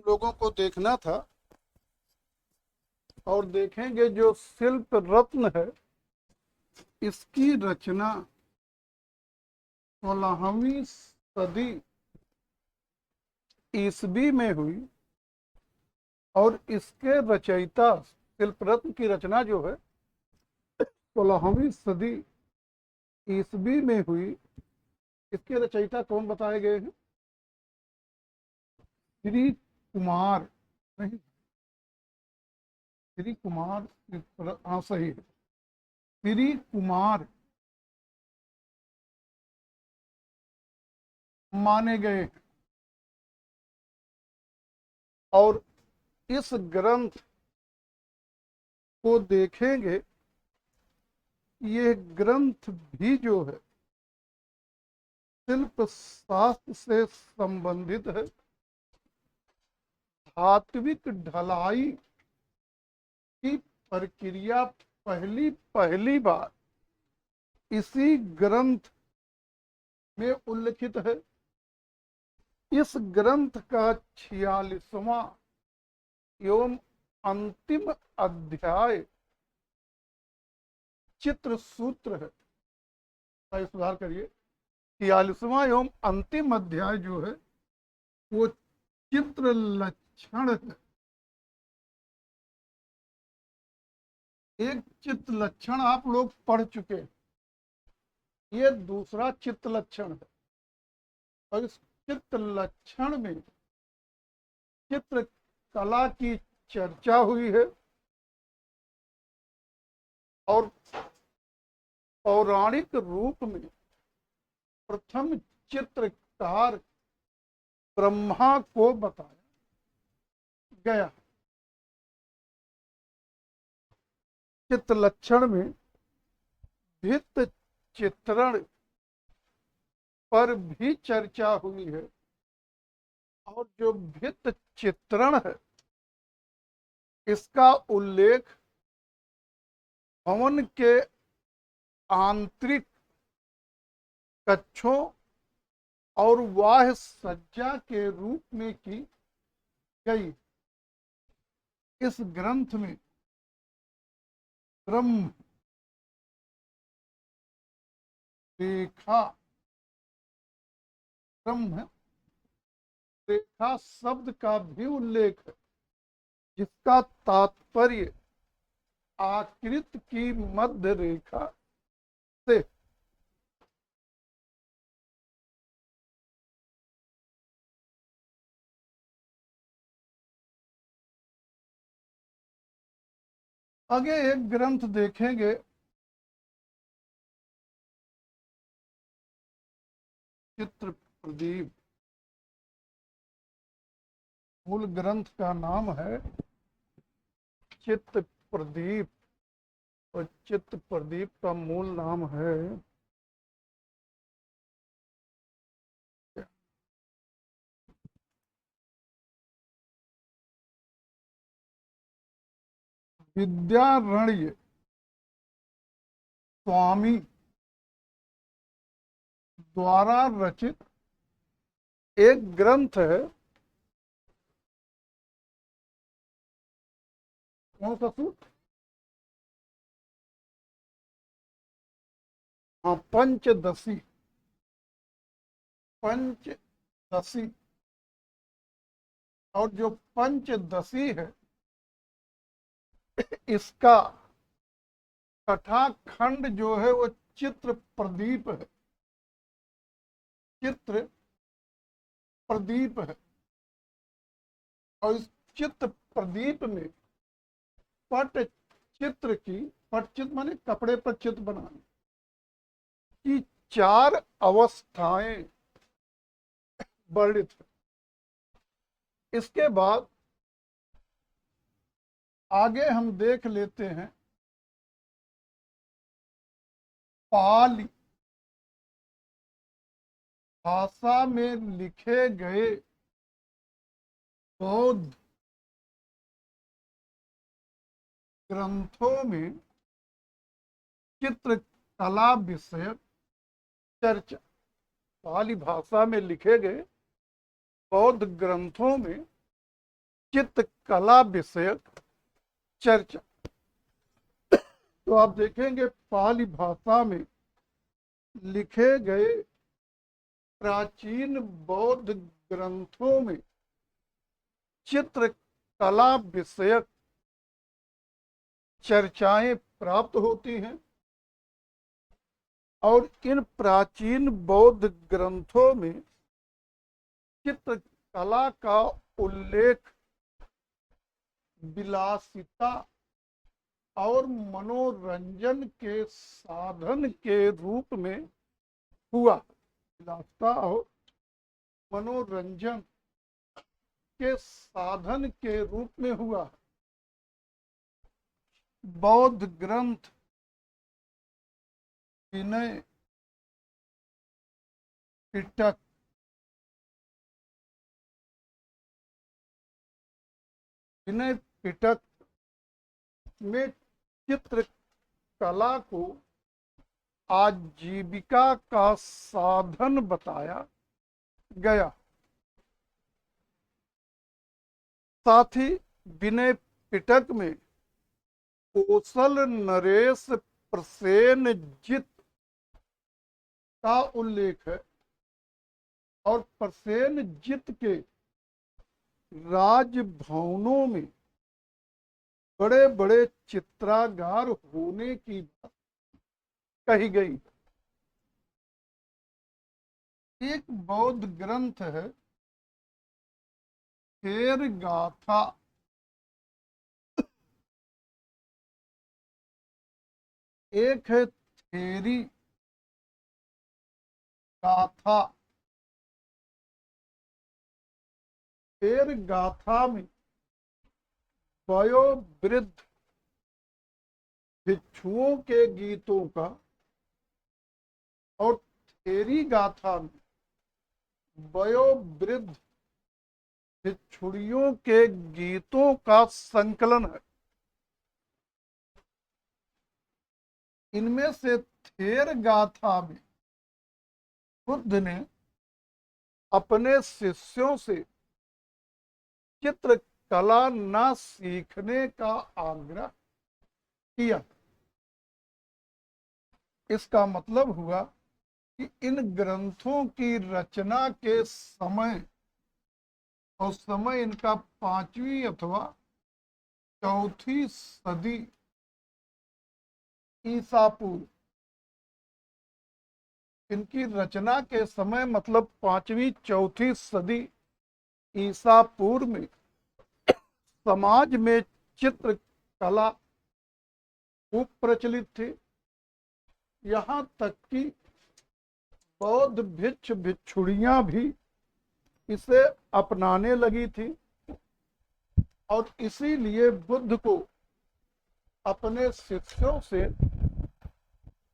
लोगों को देखना था और देखेंगे जो शिल्प रत्न है इसकी रचना 16वीं सदी ईसवी में हुई और इसके रचयिता शिल्प रत्न की रचना जो है 16वीं सदी ईसवी में हुई। इसके रचयिता कौन बताए गए हैं? श्री कुमार, नहीं, श्री कुमार, हाँ सही है, श्री कुमार माने गए हैं। और इस ग्रंथ को देखेंगे, ये ग्रंथ भी जो है शिल्प शास्त्र से संबंधित है। धात्विक ढलाई की प्रक्रिया पहली बार इसी ग्रंथ में उल्लिखित है। इस ग्रंथ का 46वां एवं अंतिम अध्याय चित्र सूत्र है। सुधार करिए, 46वां एवं अंतिम अध्याय जो है वो चित्र लक्षण है। एक चित्र लक्षण आप लोग पढ़ चुके हैं, ये दूसरा चित्र लक्षण है। और इस चित्र लक्षण में चित्र कला की चर्चा हुई है और पौराणिक रूप में प्रथम चित्रकार ब्रह्मा को बताया गया। चित्र लक्षण में भित्त चित्रण पर भी चर्चा हुई है और जो भित्त चित्रण है इसका उल्लेख भवन के आंतरिक कक्षों और वाह्य सज्जा के रूप में की गई। इस ग्रंथ में ब्रह्म रेखा, ब्रह्म रेखा शब्द का भी उल्लेख है, जिसका तात्पर्य आकृति की मध्य रेखा से आगे एक ग्रंथ देखेंगे, चित्र प्रदीप। मूल ग्रंथ का नाम है चित्र प्रदीप और चित्र प्रदीप का मूल नाम है विद्यारण्य स्वामी द्वारा रचित एक ग्रंथ है। कौन सा सूत्र? हाँ, पंचदशी। पंचदशी और जो पंचदशी है इसका छठा खंड जो है वो चित्र प्रदीप है। चित्र प्रदीप है और इस चित्र प्रदीप में पट चित्र की, पट चित्र माने कपड़े पर चित्र बनाने की 4 अवस्थाएं वर्णित है। इसके बाद आगे हम देख लेते हैं पाली भाषा में लिखे गए बौद्ध ग्रंथों में चित्रकला विषयक चर्चा। पाली भाषा में लिखे गए बौद्ध ग्रंथों में चित्रकला विषयक चर्चा। तो आप देखेंगे पाली भाषा में लिखे गए प्राचीन बौद्ध ग्रंथों में चित्रकला विषयक चर्चाएं प्राप्त होती हैं और इन प्राचीन बौद्ध ग्रंथों में चित्रकला का उल्लेख विलासिता और मनोरंजन के साधन के रूप में हुआ। विलासिता और मनोरंजन के साधन के रूप में हुआ। बौद्ध ग्रंथ विनय पिटक, विनय पिटक में चित्रकला को आजीविका का साधन बताया गया। साथ ही विनय पिटक में कौशल नरेश प्रसेनजित का उल्लेख है और प्रसेनजित के राजभवनों में बड़े बड़े चित्रागार होने की बात कही गई। एक बौद्ध ग्रंथ है थेर गाथा, एक है थेरी गाथा। थेर गाथा में वयोवृद्ध भिक्षुओं के गीतों का और थेरी गाथा में वयोवृद्ध भिक्षुणियों के गीतों का संकलन है। इनमें से थेर गाथा में बुद्ध ने अपने शिष्यों से चित्रकला न सीखने का आग्रह किया। इसका मतलब हुआ कि इन ग्रंथों की रचना के समय और समय इनका 5वीं अथवा 4थी सदी ईसा पूर्व, इनकी रचना के समय मतलब 5वीं 4थी सदी ईसा पूर्व में समाज में चित्रकला खूब प्रचलित थी। यहाँ तक कि बौद्ध भिक्षु भिक्षुणियां भी इसे अपनाने लगी थी और इसीलिए बुद्ध को अपने शिष्यों से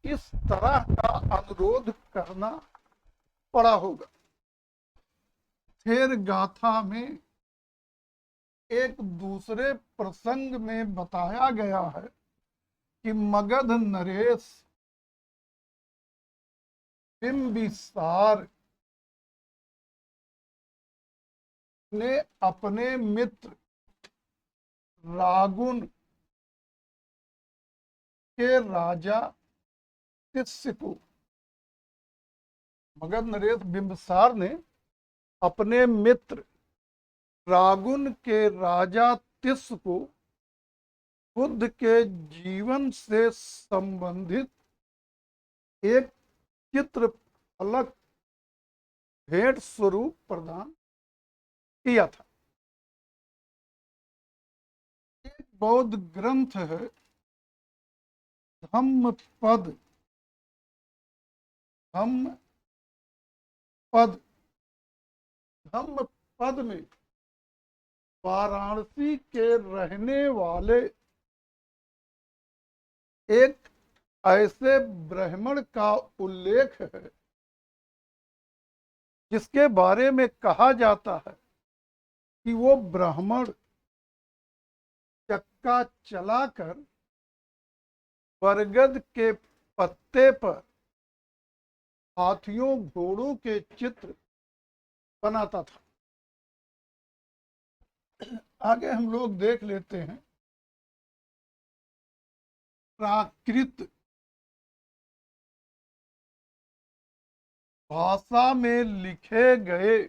इस तरह का अनुरोध करना पड़ा होगा। थेर गाथा में एक दूसरे प्रसंग में बताया गया है कि मगध नरेश बिंबिसार ने अपने मित्र रागुन के राजा तिस्य को, मगध नरेश बिंबिसार ने अपने मित्र रागुन के राजा तिस्य को बुद्ध के जीवन से संबंधित एक चित्र फलक भेंट स्वरूप प्रदान किया था। एक बौद्ध ग्रंथ है धम्मपद। धम्मपद धम्मपद में वाराणसी के रहने वाले एक ऐसे ब्राह्मण का उल्लेख है जिसके बारे में कहा जाता है कि वो ब्राह्मण चक्का चलाकर बरगद के पत्ते पर हाथियों घोड़ों के चित्र बनाता था। आगे हम लोग देख लेते हैं प्राकृत भाषा में लिखे गए,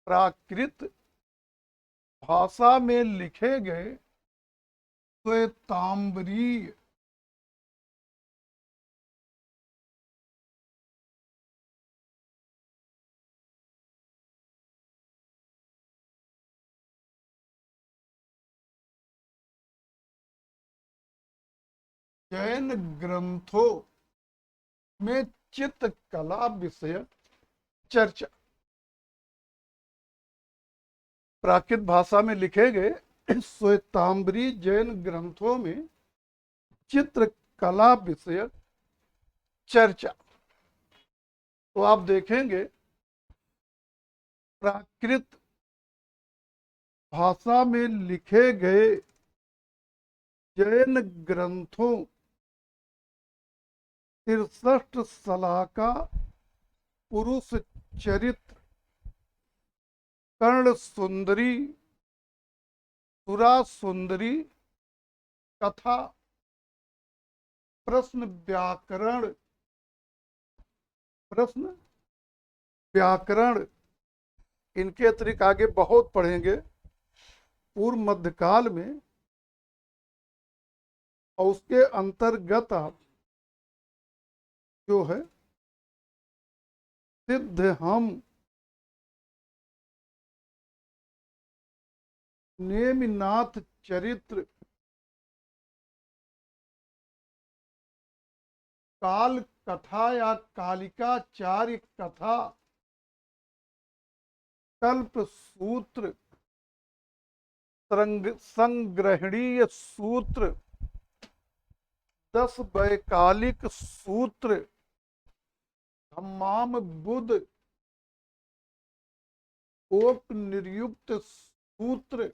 प्राकृत भाषा में लिखे गए श्वेतांबरीय जैन ग्रंथों में चित्रकला विषयक चर्चा। प्राकृत भाषा में लिखे गए श्वेतांबरी जैन ग्रंथों में चित्रकला विषयक चर्चा। तो आप देखेंगे प्राकृत भाषा में लिखे गए जैन ग्रंथों 63 शलाका पुरुष चरित्र, कर्ण सुंदरी, सुरा सुंदरी, कथा, प्रश्न व्याकरण, प्रश्न व्याकरण, इनके अतिरिक्त आगे बहुत पढ़ेंगे पूर्व मध्यकाल में, और उसके अंतर्गत आप जो है सिद्ध हम, नेमिनाथ चरित्र, काल कथा या कालिकाचार्य कथा, कल्प सूत्र, संग्रहणीय सूत्र, 10 वैकालिक सूत्र, हम्माम बुद्ध, औपनिर्युक्त सूत्र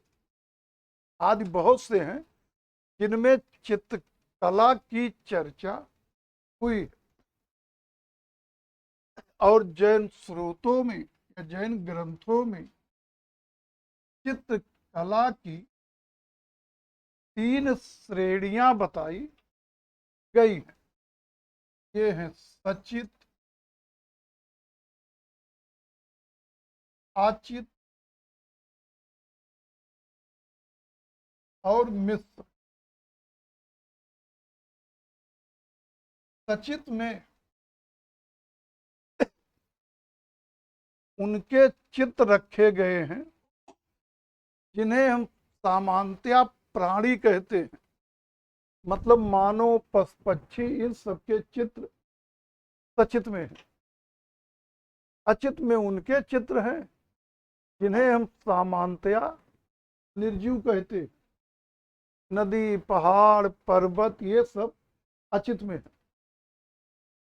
आदि बहुत से हैं जिनमें चित्रकला की चर्चा हुई। और जैन स्रोतों में या जैन ग्रंथों में चित्रकला की 3 श्रेणियां बताई गई हैं। ये हैं सचित, आचित और मिश्र। सचित में उनके चित्र रखे गए हैं जिन्हें हम सामान्यतया प्राणी कहते हैं, मतलब मानव, पक्षी, इन सबके चित्र सचित में है। अचित में उनके चित्र हैं जिन्हें हम सामान्यतया निर्जीव कहते हैं, नदी, पहाड़, पर्वत, ये सब अचित में है।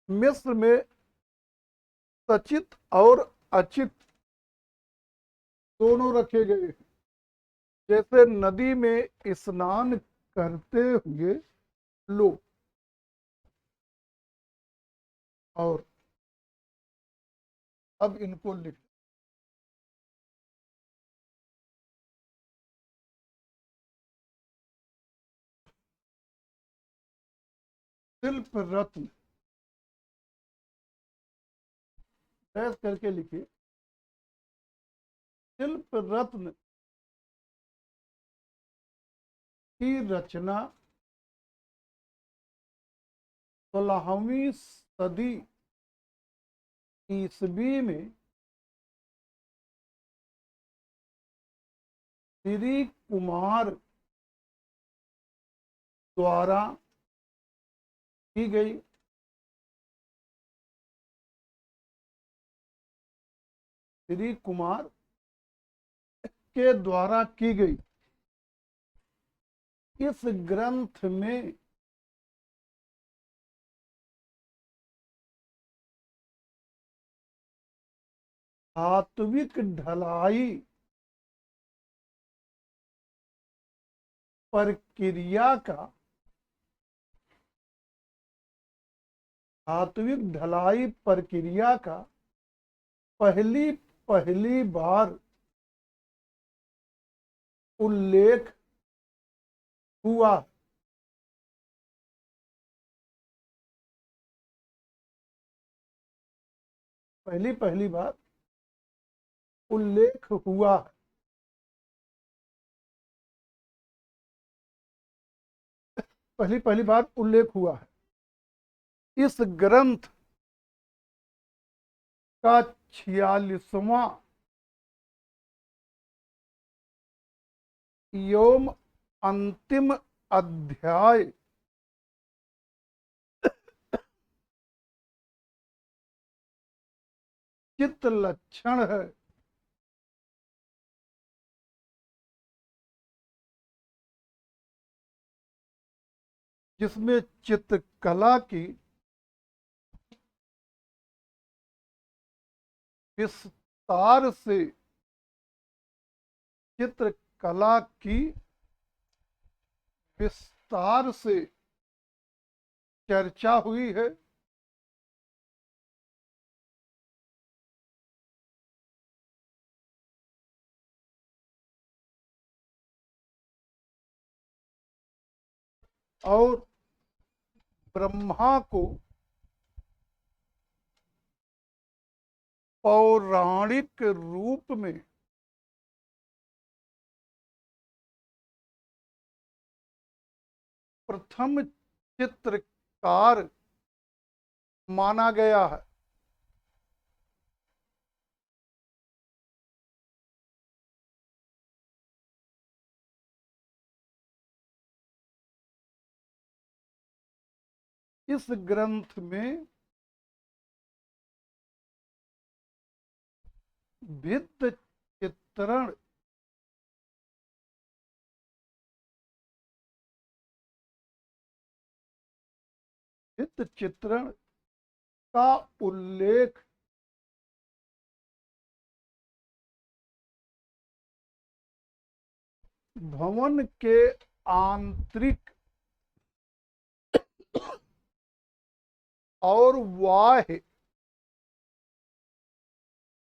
मिस्र में सचित और अचित दोनों रखे गए हैं। जैसे नदी में स्नान करते हुए लोग, और अब इनको लिख, शिल्प रत्न ऐसे करके लिखिए, शिल्प रत्न की रचना 16वीं सदी ईसवी में श्री कुमार द्वारा की गई। श्री कुमार के द्वारा की गई। इस ग्रंथ में धात्विक ढलाई प्रक्रिया का, धात्विक ढलाई प्रक्रिया का, पहली बार उल्लेख हुआ। पहली पहली बार उल्लेख हुआ। पहली पहली बार उल्लेख हुआ है। इस ग्रंथ का 46वां एवं अंतिम अध्याय चित्त लक्षण है। जिसमें चित्रकला की विस्तार से चित्रकला की विस्तार से चर्चा हुई है। और ब्रह्मा को पौराणिक रूप में प्रथम चित्रकार माना गया है। इस ग्रंथ में भित्त चित्रण भित्त चित्रण का उल्लेख भवन के आंतरिक और बाह्य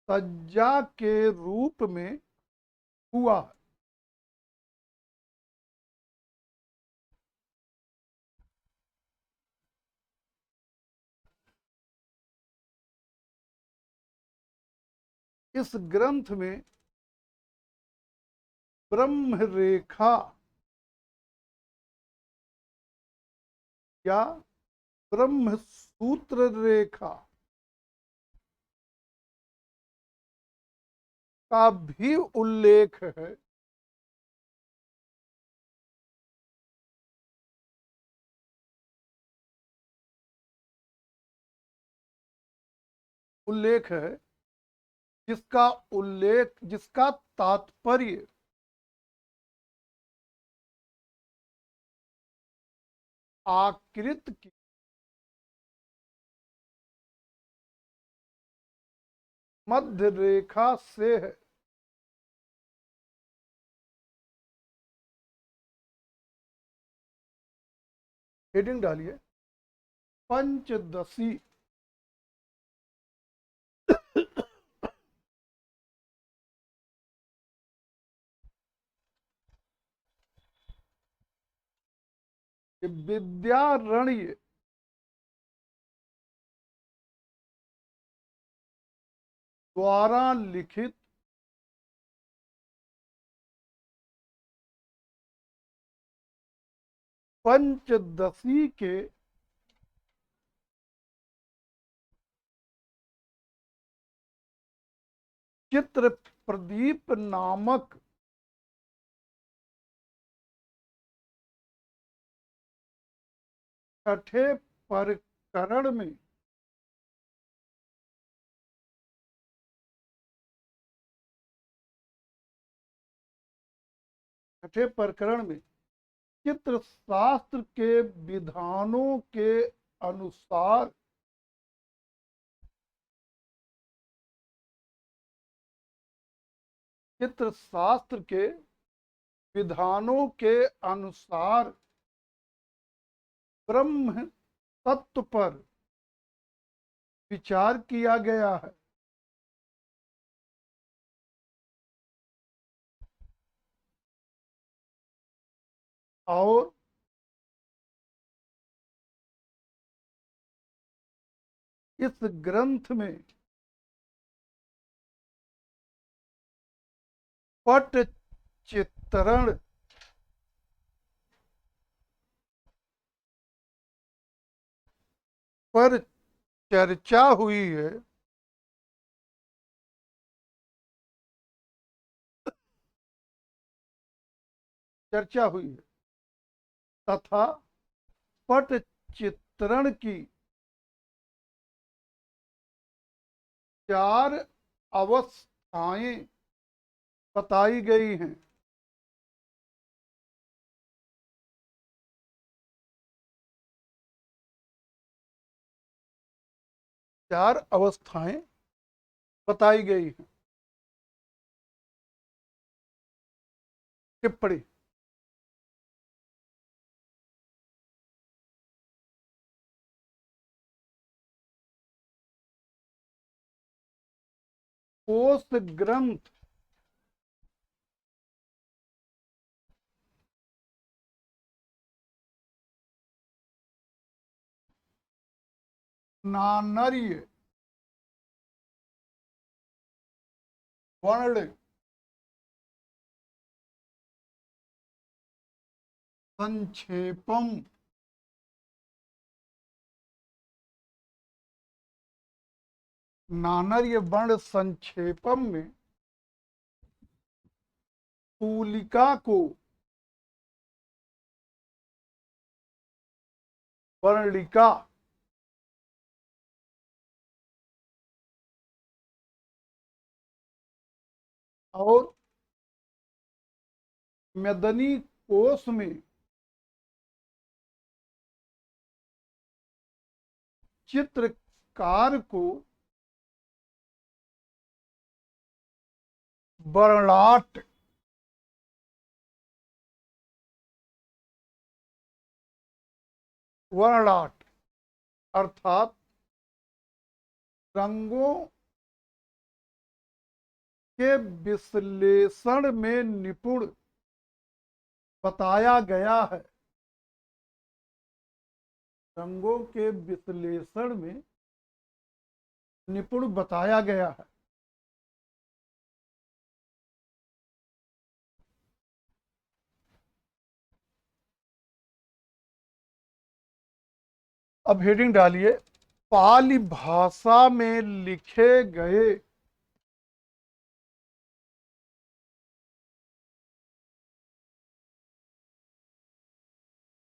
सज्जा के रूप में हुआ। इस ग्रंथ में ब्रह्म रेखा या ब्रह्म सूत्र रेखा का भी उल्लेख है। उल्लेख है जिसका तात्पर्य आकृत की मध्य रेखा से है। हेडिंग डालिए, पंचदशी। विद्यारण्य द्वारा लिखित पंचदशी के चित्र प्रदीप नामक छठे प्रकरण में चित्र शास्त्र के विधानों के अनुसार चित्र शास्त्र के विधानों के अनुसार ब्रह्म तत्व पर विचार किया गया है। और इस ग्रंथ में पट चित्रण पर चर्चा हुई है। चर्चा हुई है तथा पट चित्रण की 4 अवस्थाएं बताई गई हैं। 4 अवस्थाएं बताई गई हैं। टिप्पणी। कोष ग्रंथ नानर्य वर्ण संक्षेपम नानर्य वर्ण संक्षेपम में तूलिका को वर्णिका और मेदनी कोष में चित्रकार को वर्णाट वर्णाट अर्थात रंगों के विश्लेषण में निपुण बताया गया है। रंगों के विश्लेषण में निपुण बताया गया है। अब हेडिंग डालिए, पाली भाषा में लिखे गए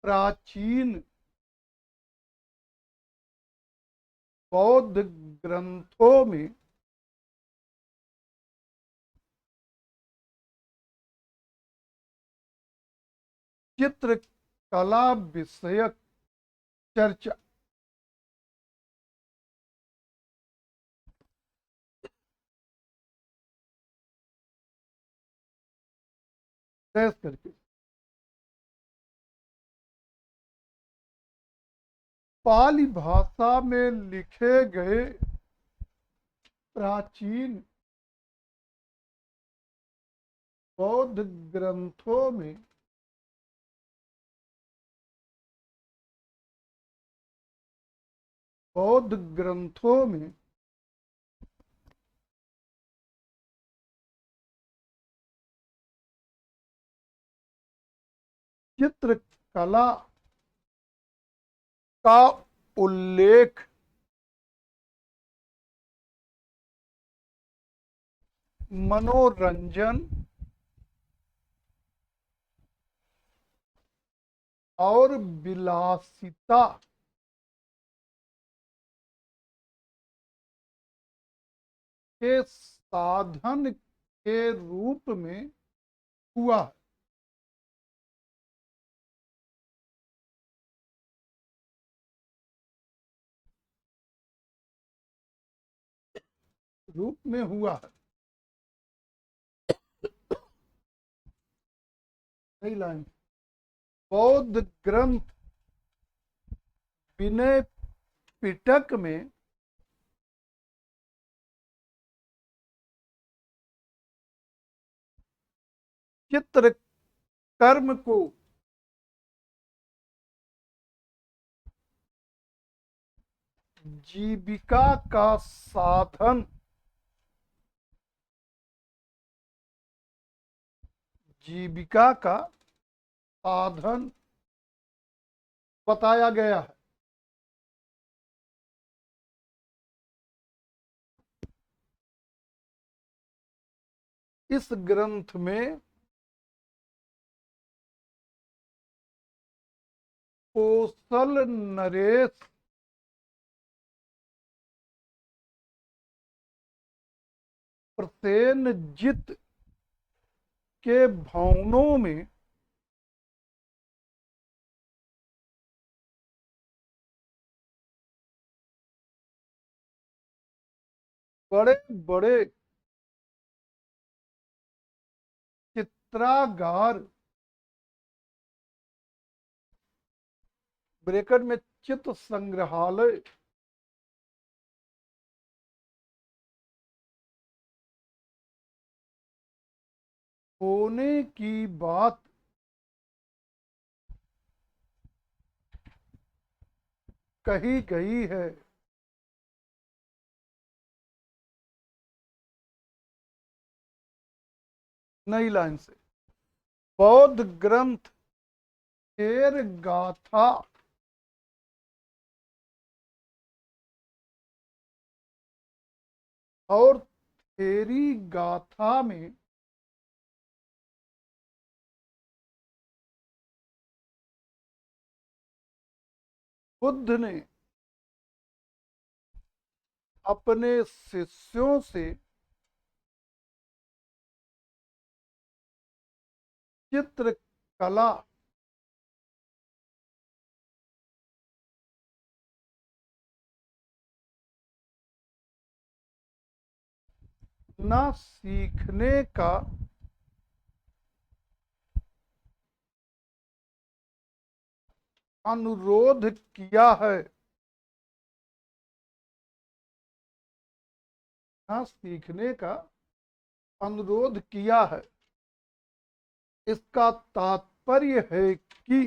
प्राचीन बौद्ध ग्रंथों में चित्रकला विषयक चर्चा शेष करके पाली भाषा में लिखे गए प्राचीन बौद्ध ग्रंथों में चित्रकला का उल्लेख मनोरंजन और विलासिता के साधन के रूप में हुआ। रूप में हुआ है। सही लाइन। बौद्ध ग्रंथ विनय पिटक में चित्र कर्म को जीविका का साधन, जीविका का साधन बताया गया है। इस ग्रंथ में कौशल नरेश प्रसेनजित के भवनों में बड़े बड़े चित्रागार, ब्रैकेट में चित्र संग्रहालय, होने की बात कही गई है। नई लाइन से, बौद्ध ग्रंथ थेर गाथा और थेरी गाथा में बुद्ध ने अपने शिष्यों से चित्रकला न सीखने का अनुरोध किया है। न सीखने का अनुरोध किया है। इसका तात्पर्य है कि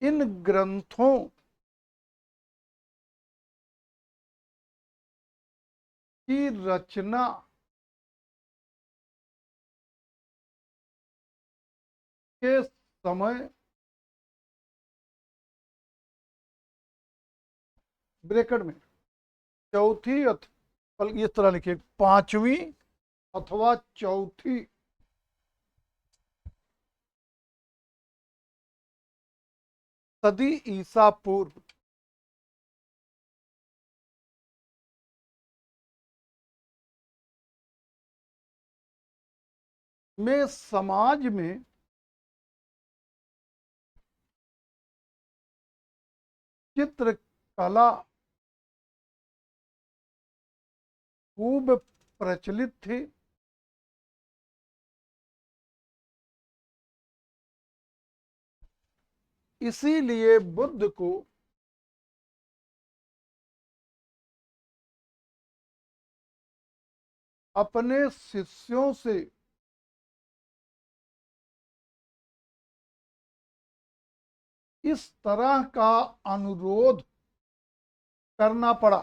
इन ग्रंथों की रचना के समय, ब्रैकेट में चौथी बल्कि इस तरह लिखिए, पांचवी अथवा चौथी सदी ईसा पूर्व में समाज में चित्रकला खूब प्रचलित थी। इसीलिए बुद्ध को अपने शिष्यों से इस तरह का अनुरोध करना पड़ा।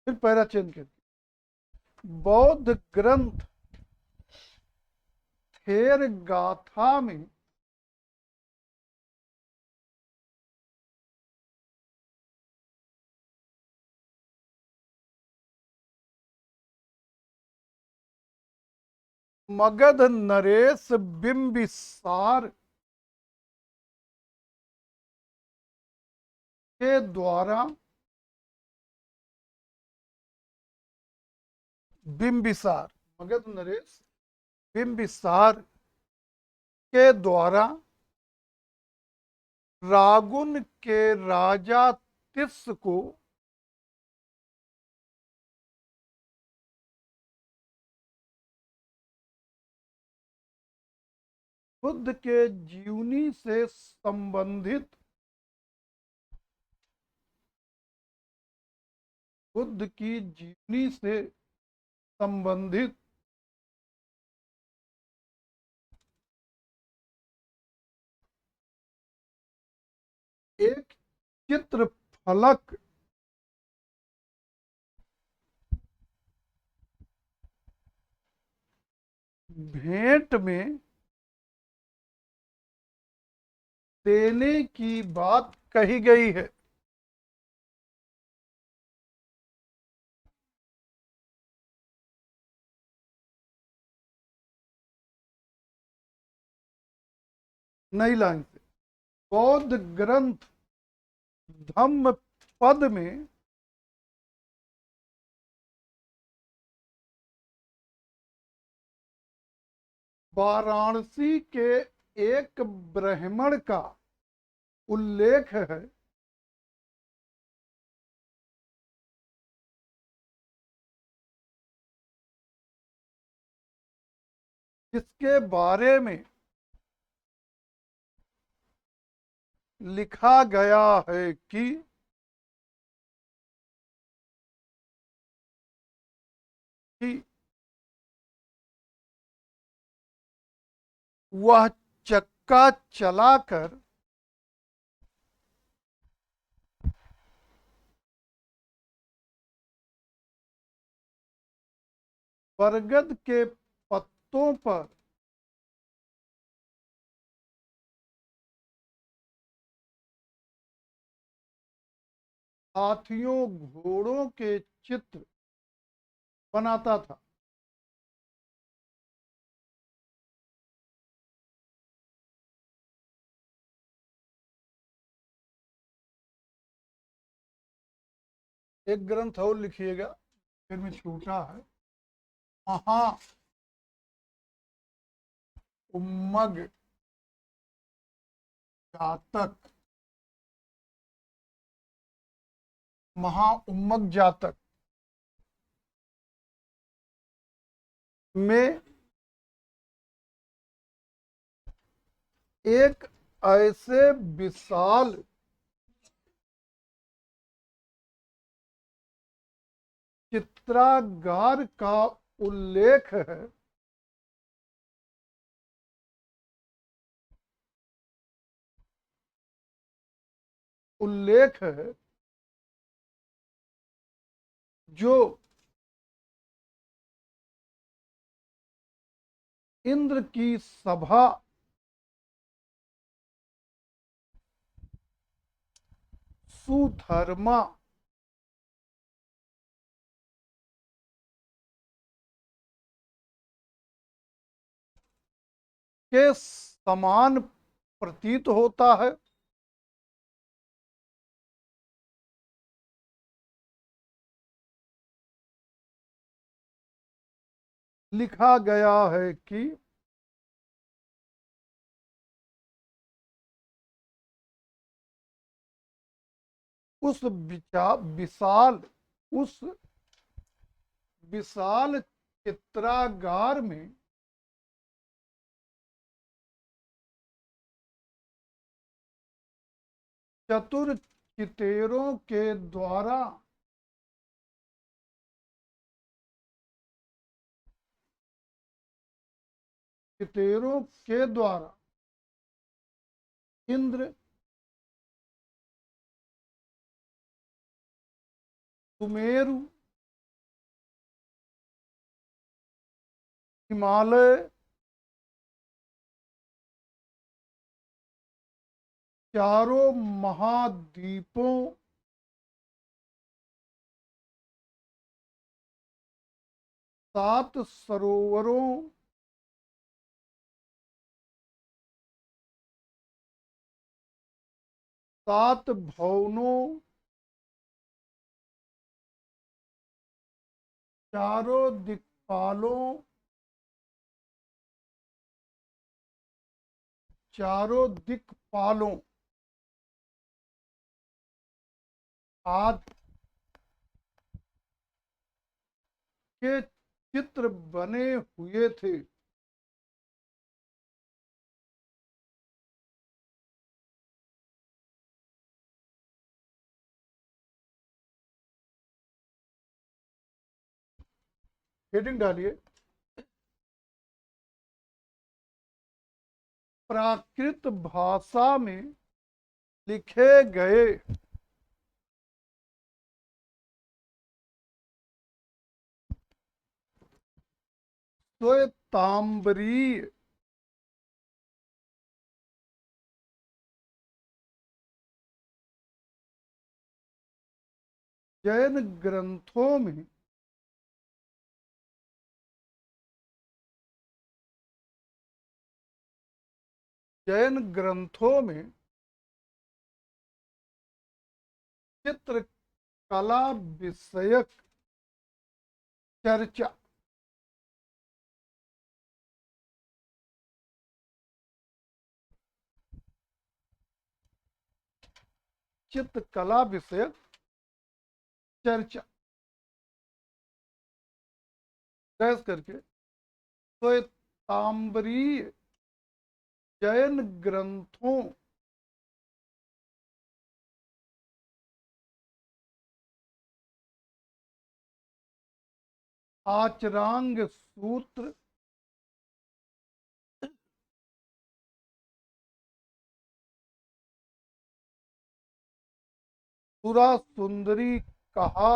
फिर पैरा चेंज कर, बौद्ध ग्रंथ थेर गाथा में मगध नरेश बिंबिसार के द्वारा, बिंबिसार, मगध नरेश बिंबिसार के द्वारा रागुन के राजा तिस को बुद्ध के जीवनी से संबंधित बुद्ध की जीवनी से संबंधित एक चित्र फलक भेंट में देने की बात कही गई है। नई लाइन से, बौद्ध ग्रंथ धम्म पद में वाराणसी के एक ब्राह्मण का उल्लेख है जिसके बारे में लिखा गया है कि वह चक्का चलाकर बरगद के पत्तों पर हाथियों घोड़ों के चित्र बनाता था। एक ग्रंथ और लिखिएगा, फिर में छोटा है, महा उम्मग जातक, महा उम्मग जातक में एक ऐसे विशाल चित्रागार का उल्लेख है जो इंद्र की सभा सुधर्मा के समान प्रतीत होता है। लिखा गया है कि उस विशाल उस विशाल चित्रागार में चतुर चितेरों के द्वारा इंद्र सुमेरु हिमालय चारों महाद्वीपों सात सरोवरों सात भवनों चारों दिक्पालों आदि के चित्र बने हुए थे। हेडिंग डालिए, प्राकृत भाषा में लिखे गए श्वेतांबरीय जैन ग्रंथों में चित्रकला विषयक चर्चा चित्रकला विषयक चर्चा गैस करके श्वेतांबरीय जैन ग्रंथों आचरांग सूत्र सुरा सुंदरी कहा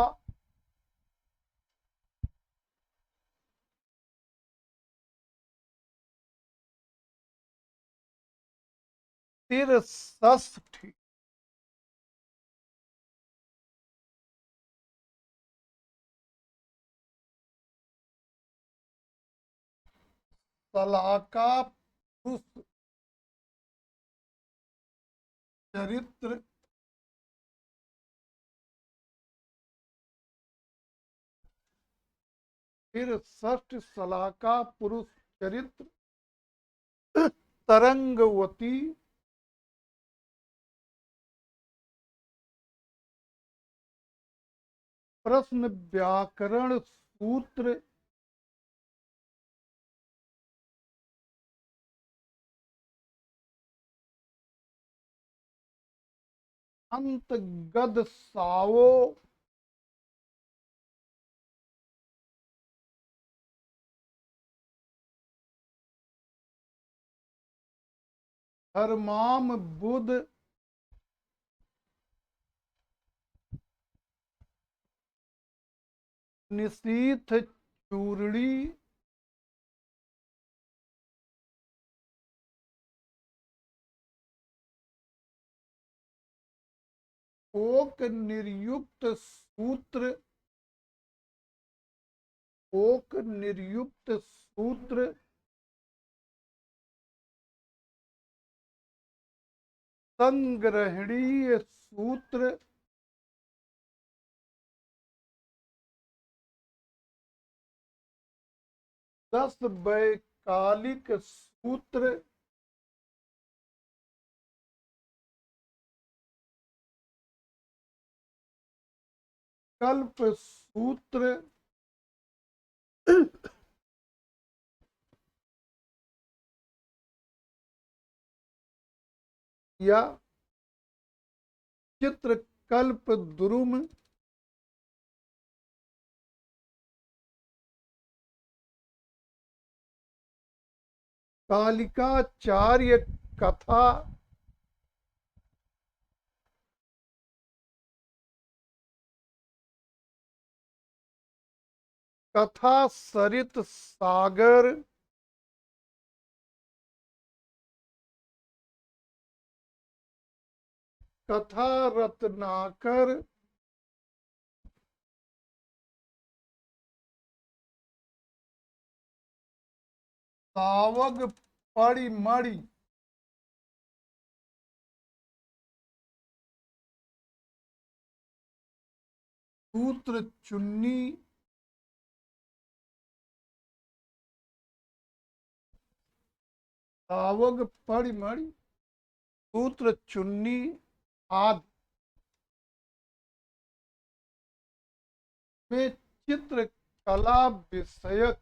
तिरसठी सलाका पुरुष चरित्र तिरसठ सलाका पुरुष चरित्र तरंगवती प्रश्न व्याकरण सूत्र अंत गद सावो हरमाम बुध निशीथ चूर्णी ओक निर्युक्त सूत्र संग्रहणीय सूत्र दस वैकालिक सूत्र कल्प सूत्र या चित्रकल्प द्रुम कालिकाचार्य कथा कथा सरित सागर कथा रत्नाकर सावग पड़िमणि सूत्र चुन्नी सावग पड़िमणि सूत्र चुन्नी आदि में चित्रकला विषयक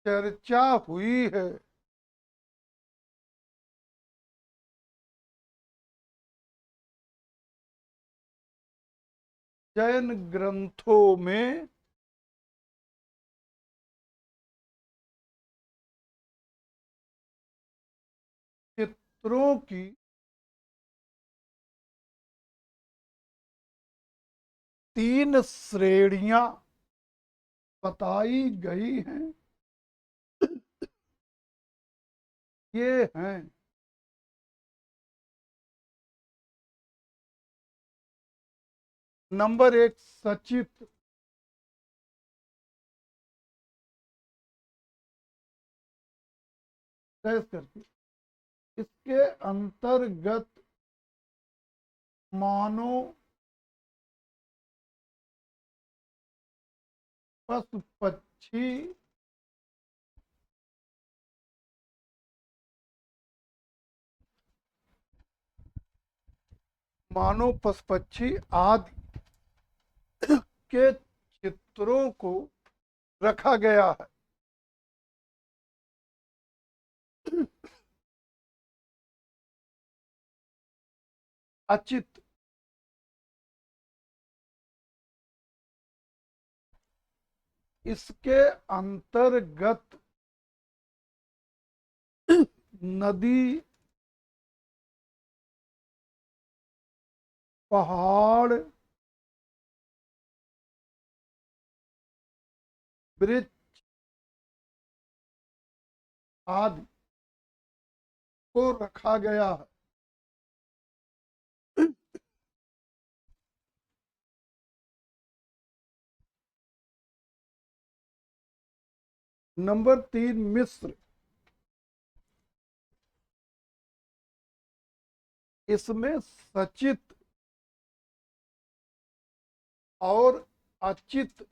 चर्चा हुई है। जैन ग्रंथों में चित्रों की तीन श्रेणियां बताई गई हैं। ये हैं, नंबर एक सचित्र, करके इसके अंतर्गत मानो पशु पक्षी मानो पशु पक्षी आदि के चित्रों को रखा गया है। अचित इसके अंतर्गत नदी, पहाड़, वृक्ष आदि को रखा गया है। नंबर तीन मिस्र, इसमें सचित और अचित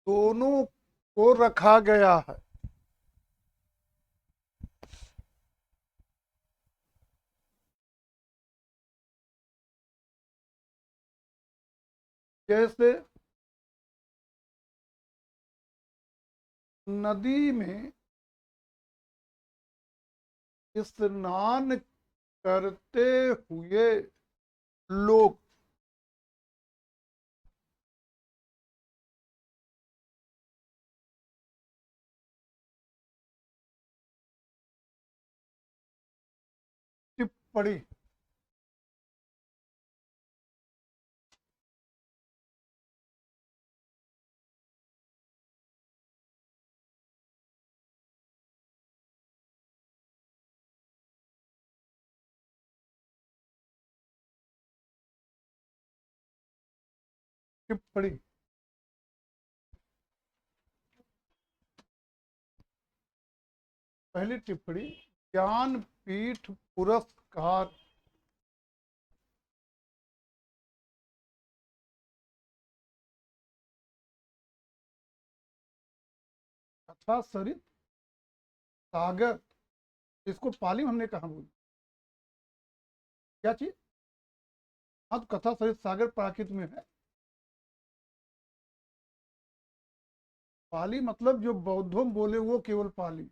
दोनों को रखा गया है। जैसे नदी में स्नान करते हुए लोग टिप्पणी, टिप्पणी पहली टिप्पणी, ज्ञानपीठ पुरस्कार कथा सरित सागर, इसको पाली में हमने कहा बोली क्या चीज? हाँ, तो कथा सरित सागर प्राकृत में है। पाली मतलब जो बौद्धों में बोले वो केवल पाली,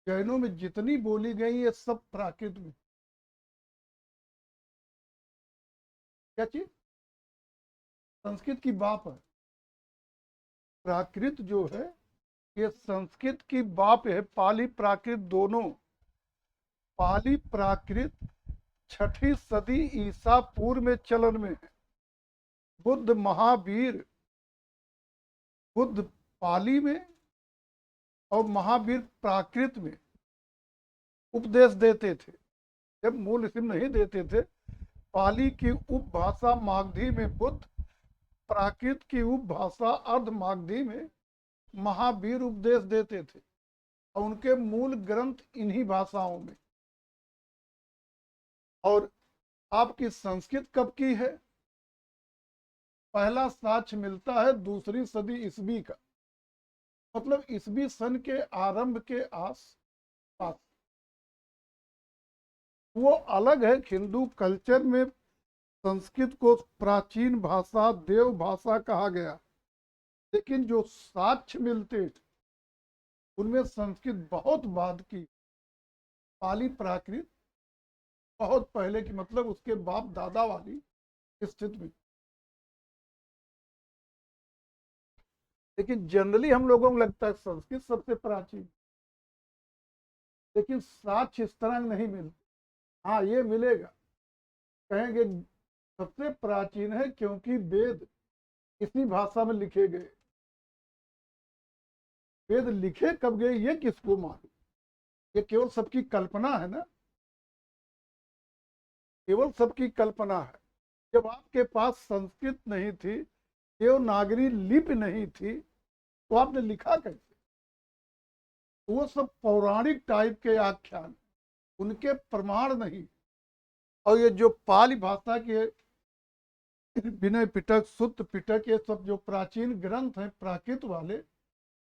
जैनों में जितनी बोली गई ये सब प्राकृत में। क्या चीज? संस्कृत की बाप है। प्राकृत जो है ये संस्कृत की बाप है। पाली प्राकृत दोनों। पाली प्राकृत 6ठी सदी ईसा पूर्व में चलन में है। बुद्ध महावीर, बुद्ध पाली में और महावीर प्राकृत में उपदेश देते थे। जब मूल ऋषि नहीं देते थे, पाली की उपभाषा मागधी में बुद्ध, प्राकृत की उपभाषा अर्ध मागधी में महावीर उपदेश देते थे और उनके मूल ग्रंथ इन्हीं भाषाओं में। और आपकी संस्कृत कब की है? पहला साक्ष्य मिलता है 2री सदी ईस्वी का, मतलब ईस्वी सन के आरंभ के आस पास। वो अलग है। हिंदू कल्चर में संस्कृत को प्राचीन भाषा, देव भाषा कहा गया, लेकिन जो साक्ष्य मिलते थे उनमें संस्कृत बहुत बाद की। पाली प्राकृत बहुत पहले की, मतलब उसके बाप दादा वाली स्थिति में। लेकिन जनरली हम लोगों को लगता है संस्कृत सबसे प्राचीन, लेकिन साक्ष्य इस तरह नहीं मिलते। हाँ ये मिलेगा, कहेंगे सबसे प्राचीन है क्योंकि वेद इसी भाषा में लिखे गए। वेद लिखे कब गए ये किसको मालूम, ये केवल सबकी कल्पना है ना, केवल सबकी कल्पना है। जब आपके पास संस्कृत नहीं थी, देवनागरी लिपि नहीं थी, तो आपने लिखा कैसे? वो सब पौराणिक टाइप के आख्यान, उनके प्रमाण नहीं। और ये जो पाली भाषा के विनय पिटक, सुत्त पिटक, ये सब जो प्राचीन ग्रंथ हैं प्राकृत वाले,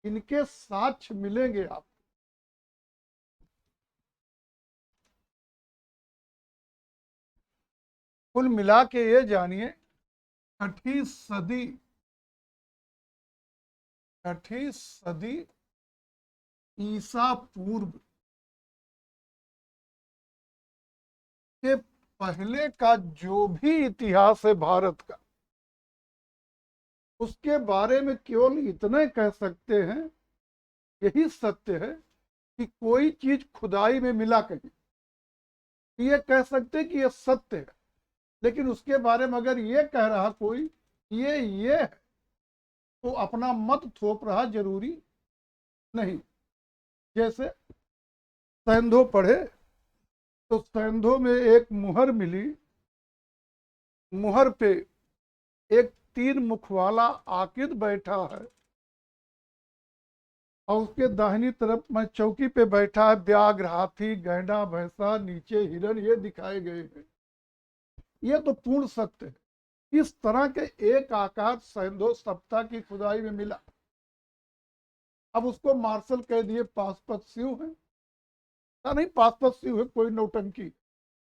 इनके साक्ष्य मिलेंगे आप। कुल मिला के ये जानिए, छठी सदी, छठी सदी ईसा पूर्व के पहले का जो भी इतिहास है भारत का, उसके बारे में केवल इतने कह सकते हैं, यही सत्य है कि कोई चीज खुदाई में मिला कहीं, ये कह सकते कि ये सत्य है। लेकिन उसके बारे में अगर ये कह रहा कोई ये है, तो अपना मत थोप रहा, जरूरी नहीं। जैसे सैंधो पढ़े तो सैंधो में एक मुहर मिली, मुहर पे एक 3 मुख वाला आकिद बैठा है, और उसके दाहिनी तरफ मैं चौकी पे बैठा है व्याघ्र, हाथी, गैंडा, भैंसा, नीचे हिरण, ये दिखाए गए हैं। ये तो पूर्ण सत्य है। इस तरह के एक आकार सैंधो सप्ताह की खुदाई में मिला। अब उसको मार्शल कह दिए पाशुपत शिव है, नहीं पाशुपत शिव है, कोई नौटंकी,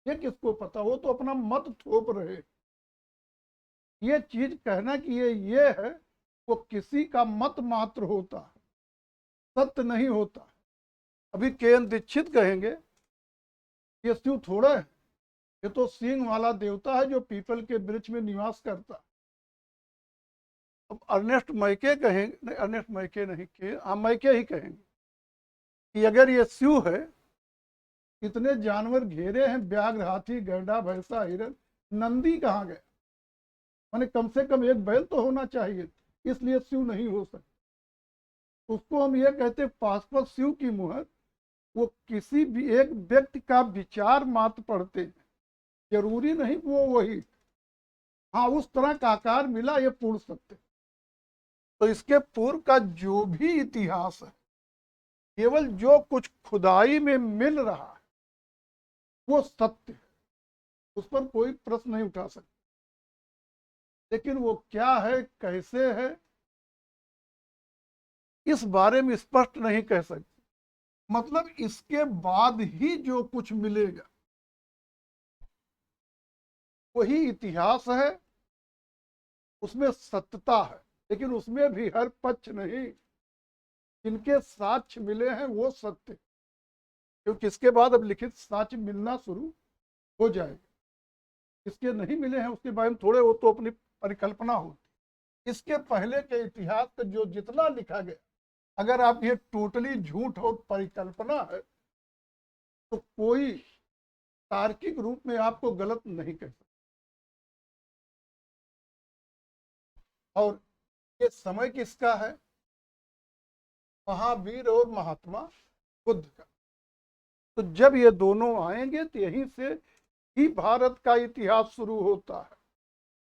ये किसको पता, वो तो अपना मत थोप रहे। ये चीज कहना कि ये है, वो किसी का मत मात्र होता है, सत्य नहीं होता। अभी के.एन. दीक्षित कहेंगे ये शिव थोड़ा है, ये तो सींग वाला देवता है जो पीपल के वृक्ष में निवास करता है। अब अर्नेस्ट मैके कहेंगे, नहीं अर्नेस्ट मैके नहीं, के मैके ही कहेंगे कि अगर ये शिव है, इतने जानवर घेरे हैं, व्याघ्र, हाथी, गैंडा, भैंसा, हिरण, नंदी कहाँ गए? माने कम से कम एक बैल तो होना चाहिए, इसलिए शिव नहीं हो सकता। उसको हम ये कहते पाशुपत शिव की मुहर, वो किसी भी एक व्यक्ति का विचार मात्र पढ़ते हैं, जरूरी नहीं वो वही। हाँ उस तरह का आकार मिला, ये पूर्ण सत्य। तो इसके पूर्व का जो भी इतिहास है, केवल जो कुछ खुदाई में मिल रहा है वो सत्य है, उस पर कोई प्रश्न नहीं उठा सकता। लेकिन वो क्या है, कैसे है, इस बारे में स्पष्ट नहीं कह सकते। मतलब इसके बाद ही जो कुछ मिलेगा वही इतिहास है, उसमें सत्यता है। लेकिन उसमें भी हर पक्ष नहीं, जिनके साक्ष्य मिले हैं वो सत्य, क्योंकि इसके बाद अब लिखित साक्ष्य मिलना शुरू हो जाएगा। इसके नहीं मिले हैं उसके बारे में थोड़े, वो तो अपनी परिकल्पना होती। इसके पहले के इतिहास का जो जितना लिखा गया, अगर आप ये टोटली झूठ और परिकल्पना है, तो कोई तार्किक रूप में आपको गलत नहीं कह सकता। और ये समय किसका है? महावीर और महात्मा बुद्ध का। तो जब ये दोनों आएंगे तो यहीं से ही भारत का इतिहास शुरू होता है,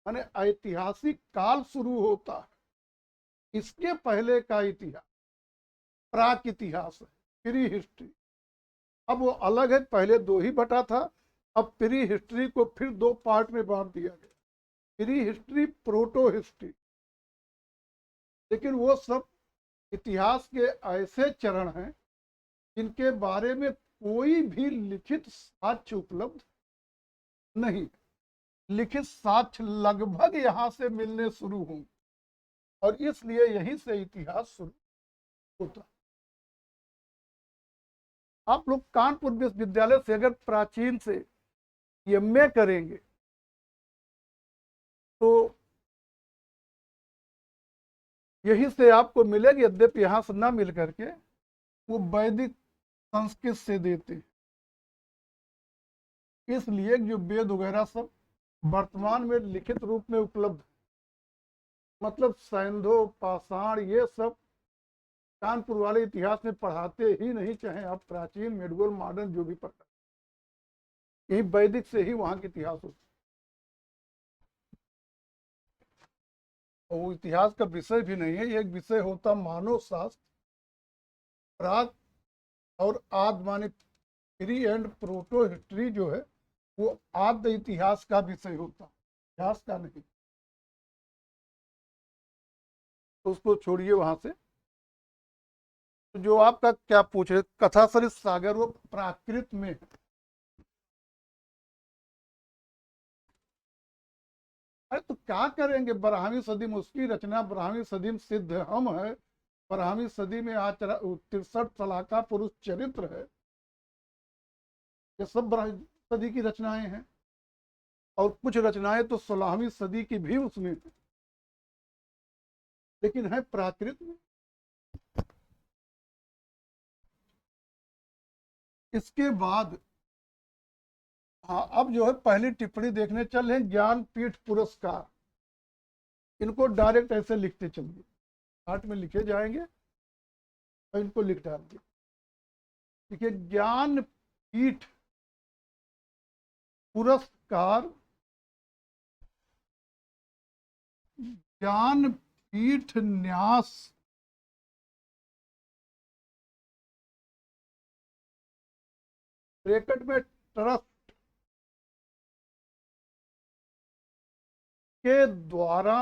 माने ऐतिहासिक काल शुरू होता है। इसके पहले का इतिहास प्राक इतिहास है, प्री हिस्ट्री। अब वो अलग है, पहले 2 ही बटा था, अब प्री हिस्ट्री को फिर 2 पार्ट में बांट दिया गया, प्री हिस्ट्री, प्रोटो हिस्ट्री। लेकिन वो सब इतिहास के ऐसे चरण हैं जिनके बारे में कोई भी लिखित साक्ष्य उपलब्ध नहीं। लिखित साक्ष्य लगभग यहां से मिलने शुरू होंगे, और इसलिए यहीं से इतिहास शुरू होता। आप लोग कानपुर विश्वविद्यालय से अगर प्राचीन से एमए करेंगे तो यही से आपको मिलेगी, यद्यपि यहाँ से ना मिल करके वो वैदिक संस्कृत से देते, इसलिए जो वेद वगैरह सब वर्तमान में लिखित रूप में उपलब्ध, मतलब सैंधो पाषाण ये सब कानपुर वाले इतिहास में पढ़ाते ही नहीं, चाहे आप प्राचीन मेडगोल मॉडर्न जो भी पढ़ा, यही वैदिक से ही वहां के इतिहास होते। और वो इतिहास का विषय भी नहीं है, ये एक विषय होता मानव शास्त्र, प्राग और आद माने प्री एंड प्रोटो हिस्ट्री जो है वो आद्य इतिहास का विषय होता, इतिहास का नहीं। तो उसको छोड़िए वहां से। तो जो आपका क्या पूछ रहे, कथा सरित सागर वो प्राकृत में है। अरे तो क्या करेंगे, 12वीं सदी में उसकी रचना, 12वीं सदी में सिद्ध हम है, 12वीं सदी में आज 63 सलाका पुरुष चरित्र है, ये सब 12वीं सदी की रचनाएं हैं। और कुछ रचनाएं तो 16वीं सदी की भी उसमें है, लेकिन है प्राकृत में। इसके बाद हाँ, अब जो है पहली टिप्पणी देखने चल रहे हैं, ज्ञानपीठ पुरस्कार। इनको डायरेक्ट ऐसे लिखते चलिए, पाठ में लिखे जाएंगे और इनको लिख डालिए। देखिए, ज्ञानपीठ पुरस्कार, ज्ञानपीठ न्यास ब्रैकेट में ट्रस्ट के द्वारा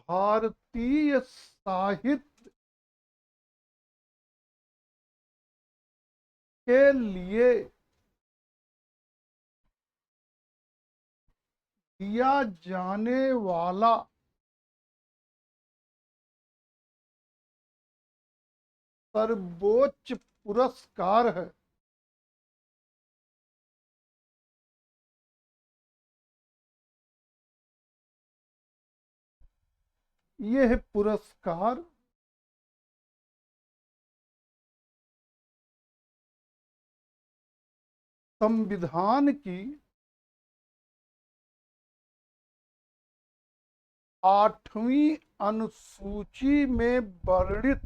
भारतीय साहित्य के लिए दिया जाने वाला सर्वोच्च पुरस्कार है। यह पुरस्कार संविधान की 8वीं अनुसूची में वर्णित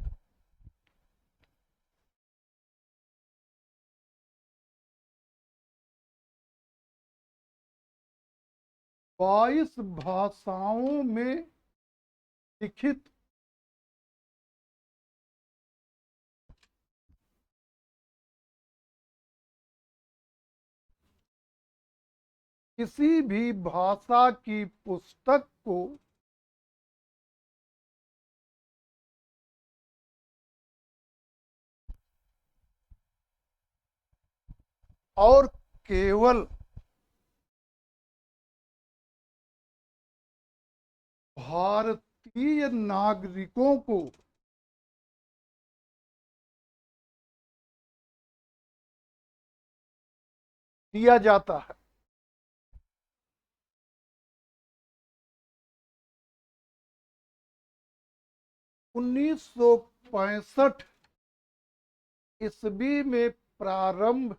बाईस भाषाओं में लिखित किसी भी भाषा की पुस्तक को और केवल भारतीय नागरिकों को दिया जाता है। 1965 ईस्वी में प्रारंभ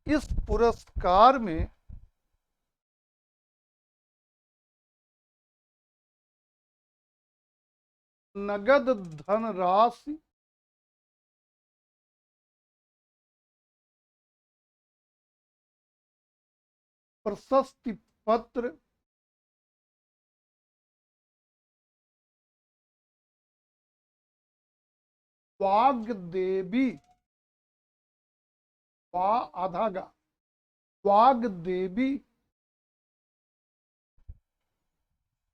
इस पुरस्कार में नगद धनराशि, प्रशस्ति पत्र, वाग्देवी वा आधागा वाग्देवी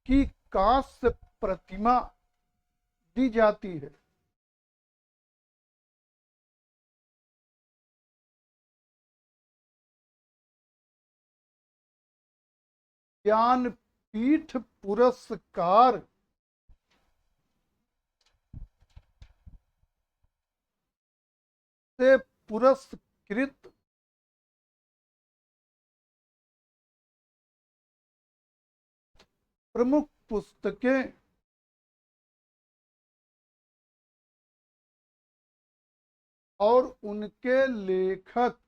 की कांस्य प्रतिमा दी जाती है। ज्ञानपीठ पीठ पुरस्कार से पुरस्कृत प्रमुख पुस्तकें और उनके लेखक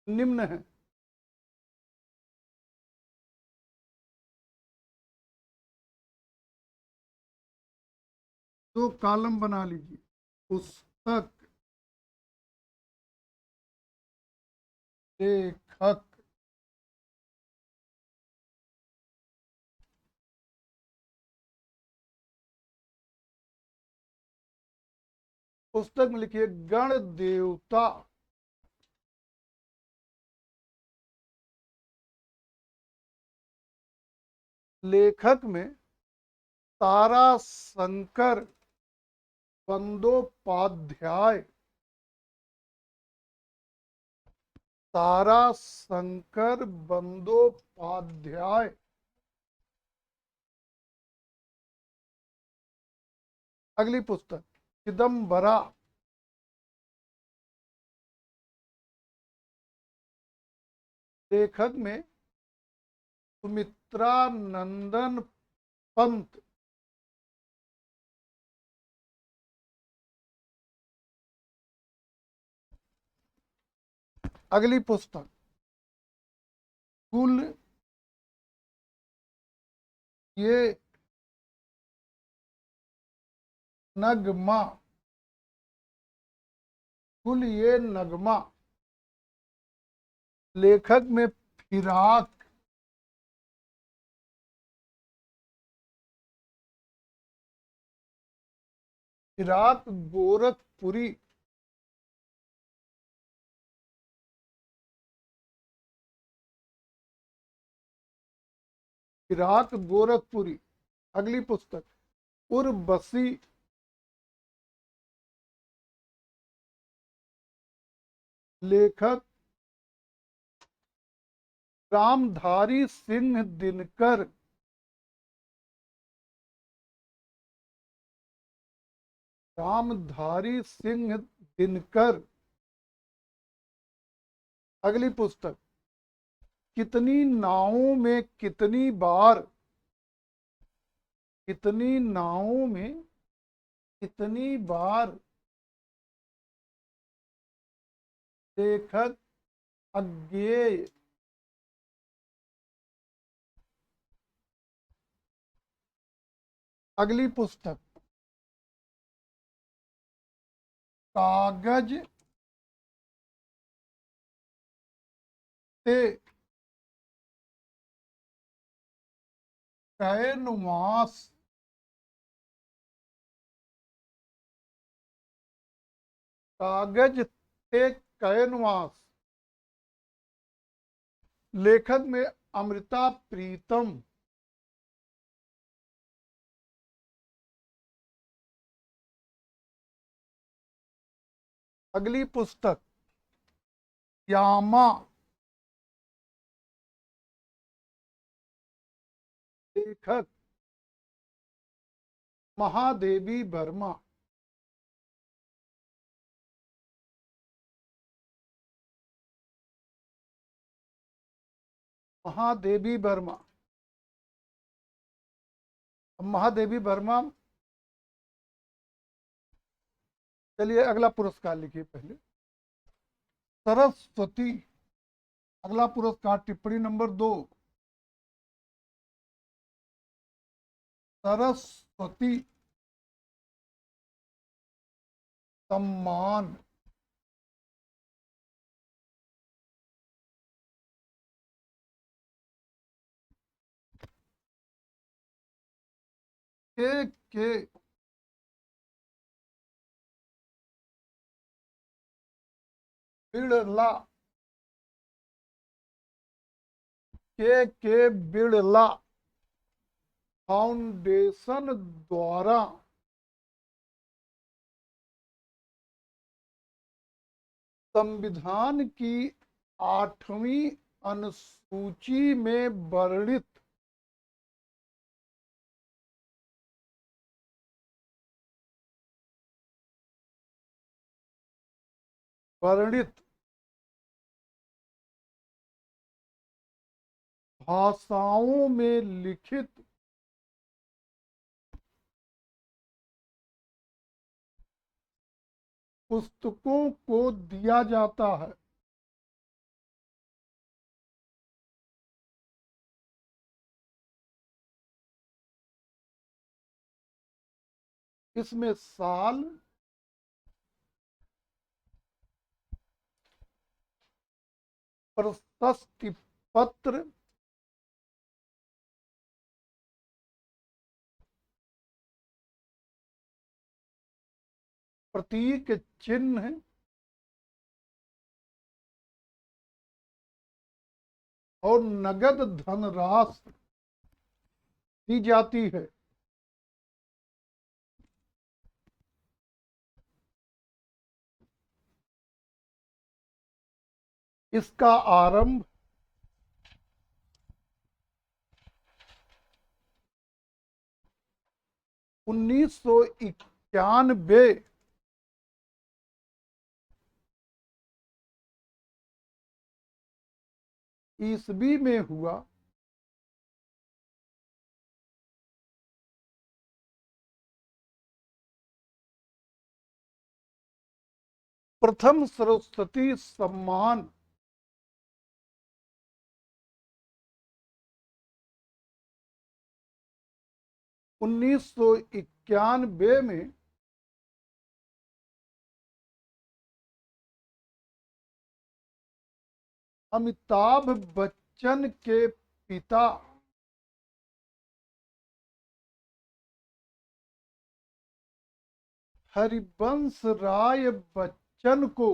निम्न हैं। तो कॉलम बना लीजिए, पुस्तक, लेखक, पुस्तक में लिखिए गण देवता, लेखक में तारा शंकर बंदोपाध्याय, तारा शंकर बंदोपाध्याय। अगली पुस्तक चिदम्बरा, लेखक में सुमित्रा नंदन पंत, अगली पुस्तक कुल ये नगमा, कुल ये नगमा, लेखक में फिराक, फिराक गोरखपुरी, फिराक गोरखपुरी। अगली पुस्तक उर्वशी, लेखक रामधारी सिंह दिनकर, रामधारी सिंह दिनकर। अगली पुस्तक कितनी नावों में कितनी बार, कितनी नावों में कितनी बार, लेखक अज्ञेय। अगली पुस्तक कागज से कैनवास, कागज से कैनवास, लेखक में अमृता प्रीतम। अगली पुस्तक यामा, लेखक महादेवी वर्मा, महादेवी वर्मा। महादेवी वर्मा। चलिए अगला पुरस्कार लिखिए पहले, सरस्वती। अगला पुरस्कार टिप्पणी नंबर 2, सरस्वती सम्मान, के बिड़ला, के बिड़ला फाउंडेशन द्वारा संविधान की 8वीं अनुसूची में वर्णित भाषाओं में लिखित पुस्तकों को दिया जाता है। इसमें साल, प्रशस्ति पत्र, प्रतीक चिन्ह और नगद धनराशि दी जाती है। इसका आरंभ 1991 ईस्वी में हुआ। प्रथम सरस्वती सम्मान 1991 में अमिताभ बच्चन के पिता हरिवंश राय बच्चन को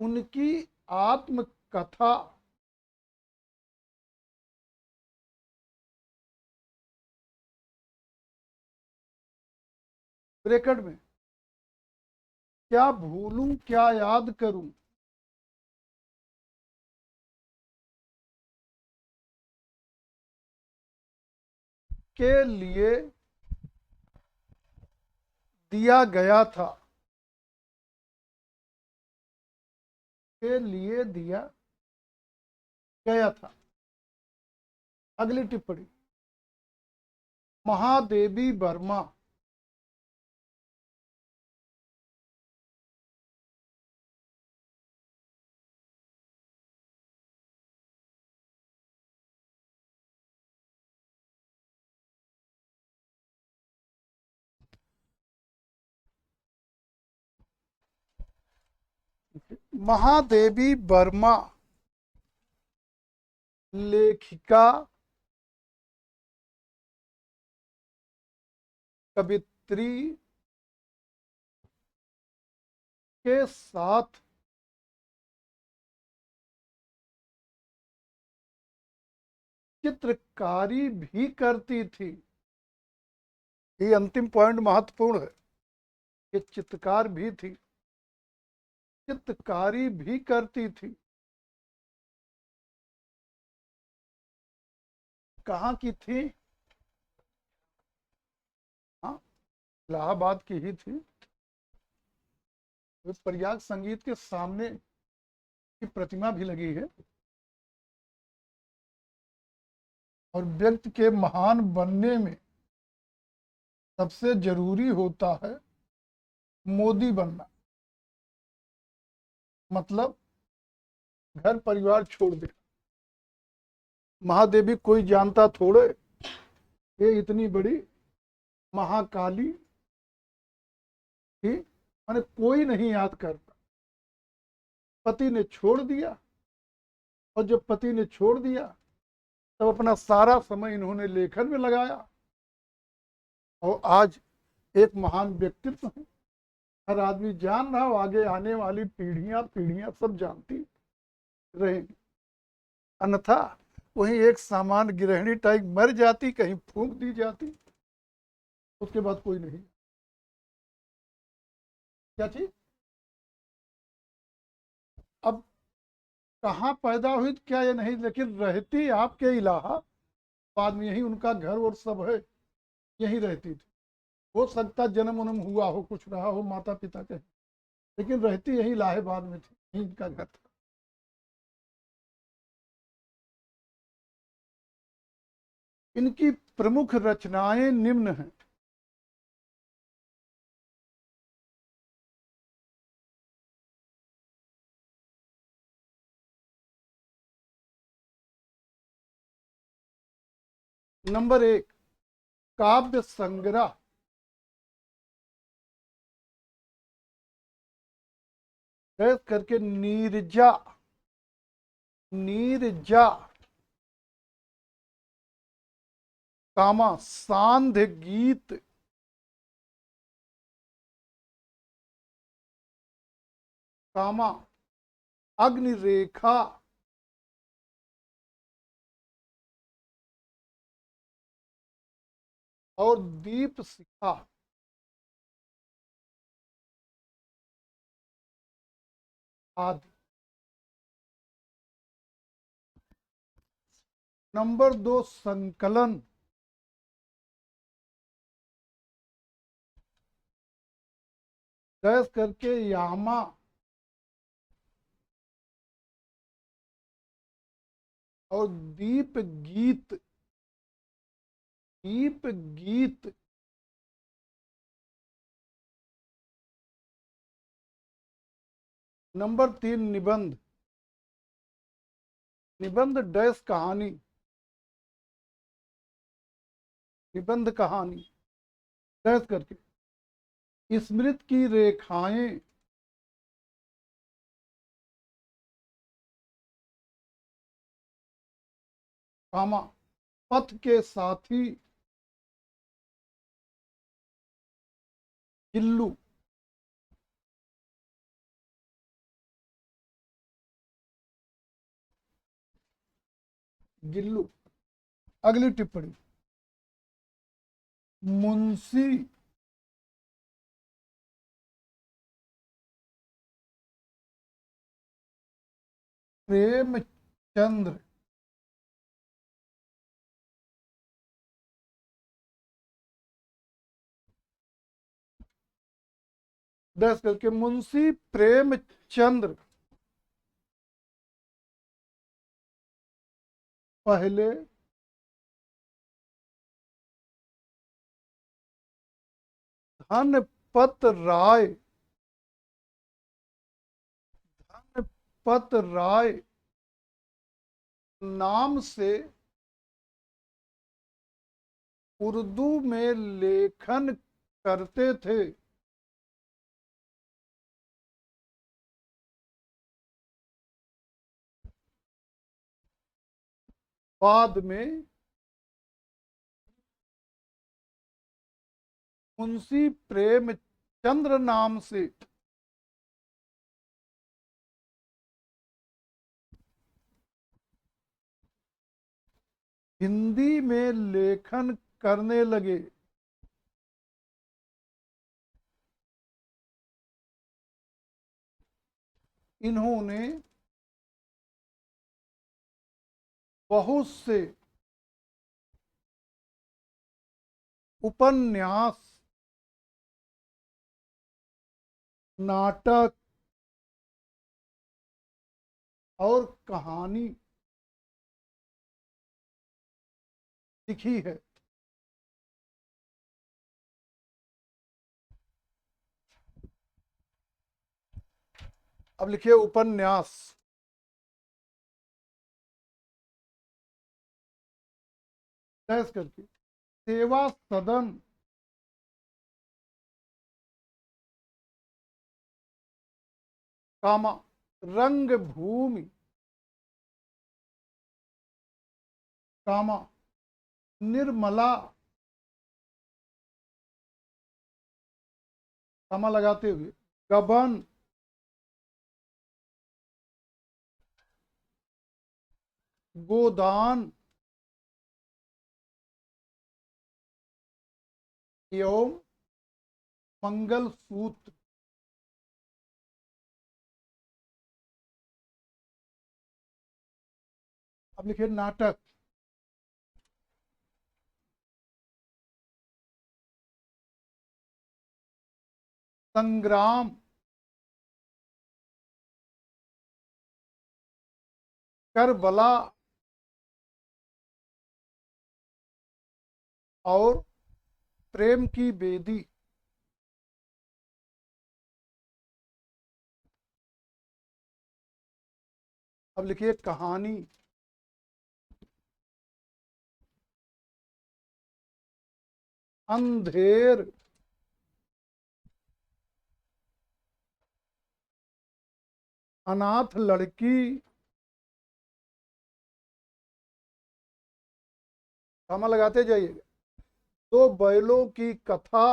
उनकी आत्मकथा ब्रैकेट में क्या भूलूं क्या याद करूं के लिए दिया गया था, के लिए दिया गया था। अगली टिप्पणी, महादेवी वर्मा महादेवी वर्मा लेखिका, कवित्री के साथ चित्रकारी भी करती थी। ये अंतिम पॉइंट महत्वपूर्ण है। ये चित्रकार भी थी, चित्रकारी भी करती थी। कहाँ की थी? हाँ, इलाहाबाद की ही थी। प्रयाग संगीत के सामने की प्रतिमा भी लगी है। और व्यक्ति के महान बनने में सबसे जरूरी होता है मोदी बनना। मतलब घर परिवार छोड़ दे। महादेवी कोई जानता थोड़े, ये इतनी बड़ी महाकाली थी, माने कोई नहीं याद करता। पति ने छोड़ दिया, और जब पति ने छोड़ दिया तब अपना सारा समय इन्होंने लेखन में लगाया, और आज एक महान व्यक्तित्व है। हर आदमी जान रहा हो, आगे आने वाली पीढ़ियां सब जानती रहेंगी। अन्यथा वहीं एक सामान्य गृहिणी टाइप मर जाती, कहीं फूंक दी जाती, उसके बाद कोई नहीं। क्या चीज? अब कहाँ पैदा हुई तो क्या ये नहीं, लेकिन रहती आपके इलाहाबाद में, यही उनका घर और सब है, यहीं रहती थी। हो सकता जन्म उन्म हुआ हो, कुछ रहा हो माता पिता के, लेकिन रहती यही इलाहाबाद में थी, यही इनका घर था। इनकी प्रमुख रचनाएं निम्न हैं। नंबर 1, काव्य संग्रह। गैस करके नीरजा, नीरजा, कामा सांध्य गीत, कामा अग्निरेखा, और दीप शिखा आदि। नंबर 2, संकलन। गैस करके यामा, और दीप गीत, दीप गीत। नंबर 3, निबंध। निबंध डैश कहानी, निबंध कहानी। डैश करके स्मृत की रेखाएं, कामा पथ के साथी, गिल्लू। गिल्लू। अगली टिप्पणी, मुंशी प्रेमचंद्र, डैश करके मुंशी प्रेमचंद्र पहले धनपत राय, धनपत राय नाम से उर्दू में लेखन करते थे। बाद में मुंशी प्रेमचंद्र नाम से हिंदी में लेखन करने लगे। इन्होंने बहुत से उपन्यास, नाटक और कहानी लिखी है। अब लिखिए उपन्यास। डैश करके सेवा सदन, कामा रंगभूमि, कामा निर्मला, कामा लगाते हुए गबन, गोदान एवं मंगल सूत्र। अब लिखिए नाटक। संग्राम। करबला और प्रेम की बेदी। अब लिखिए कहानी। अंधेर। अनाथ लड़की। कॉमा लगाते जाइए। दो बैलों की कथा।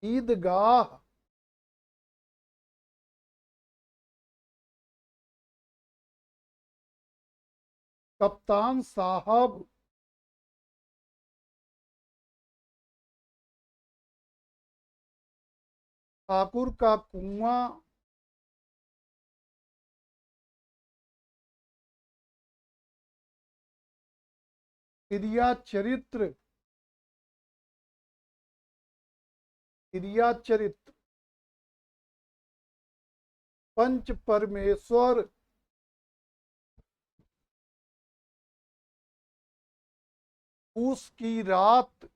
ईदगाह। कप्तान साहब। ठाकुर का कुआं। क्रिया चरित्र। क्रिया चरित्र। पंच परमेश्वर। पूस की रात।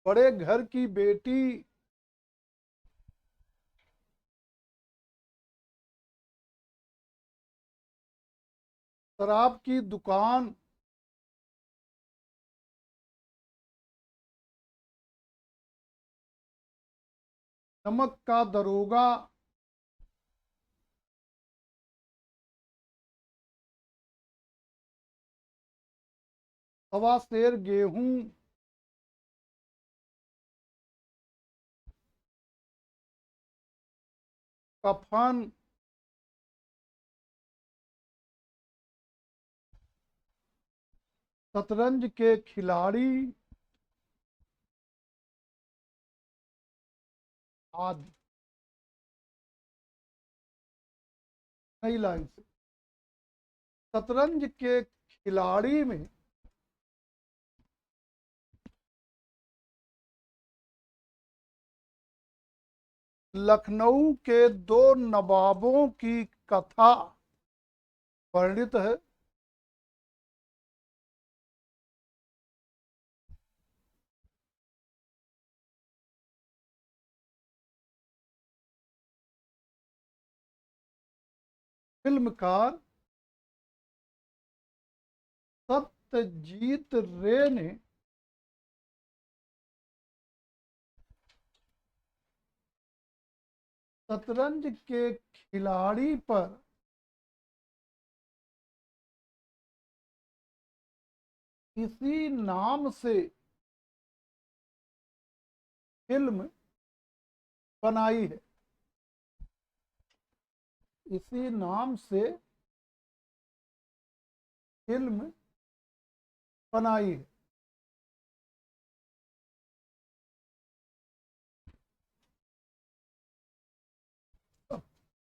बड़े घर की बेटी। शराब की दुकान। नमक का दरोगा। सवा शेर गेहूं। कफन। शतरंज के खिलाड़ी। आदि। नई लाइन से। शतरंज के खिलाड़ी में लखनऊ के दो नवाबों की कथा वर्णित है। फिल्मकार सत्यजीत रे ने शतरंज के खिलाड़ी पर इसी नाम से फिल्म बनाई है। इसी नाम से फिल्म बनाई है।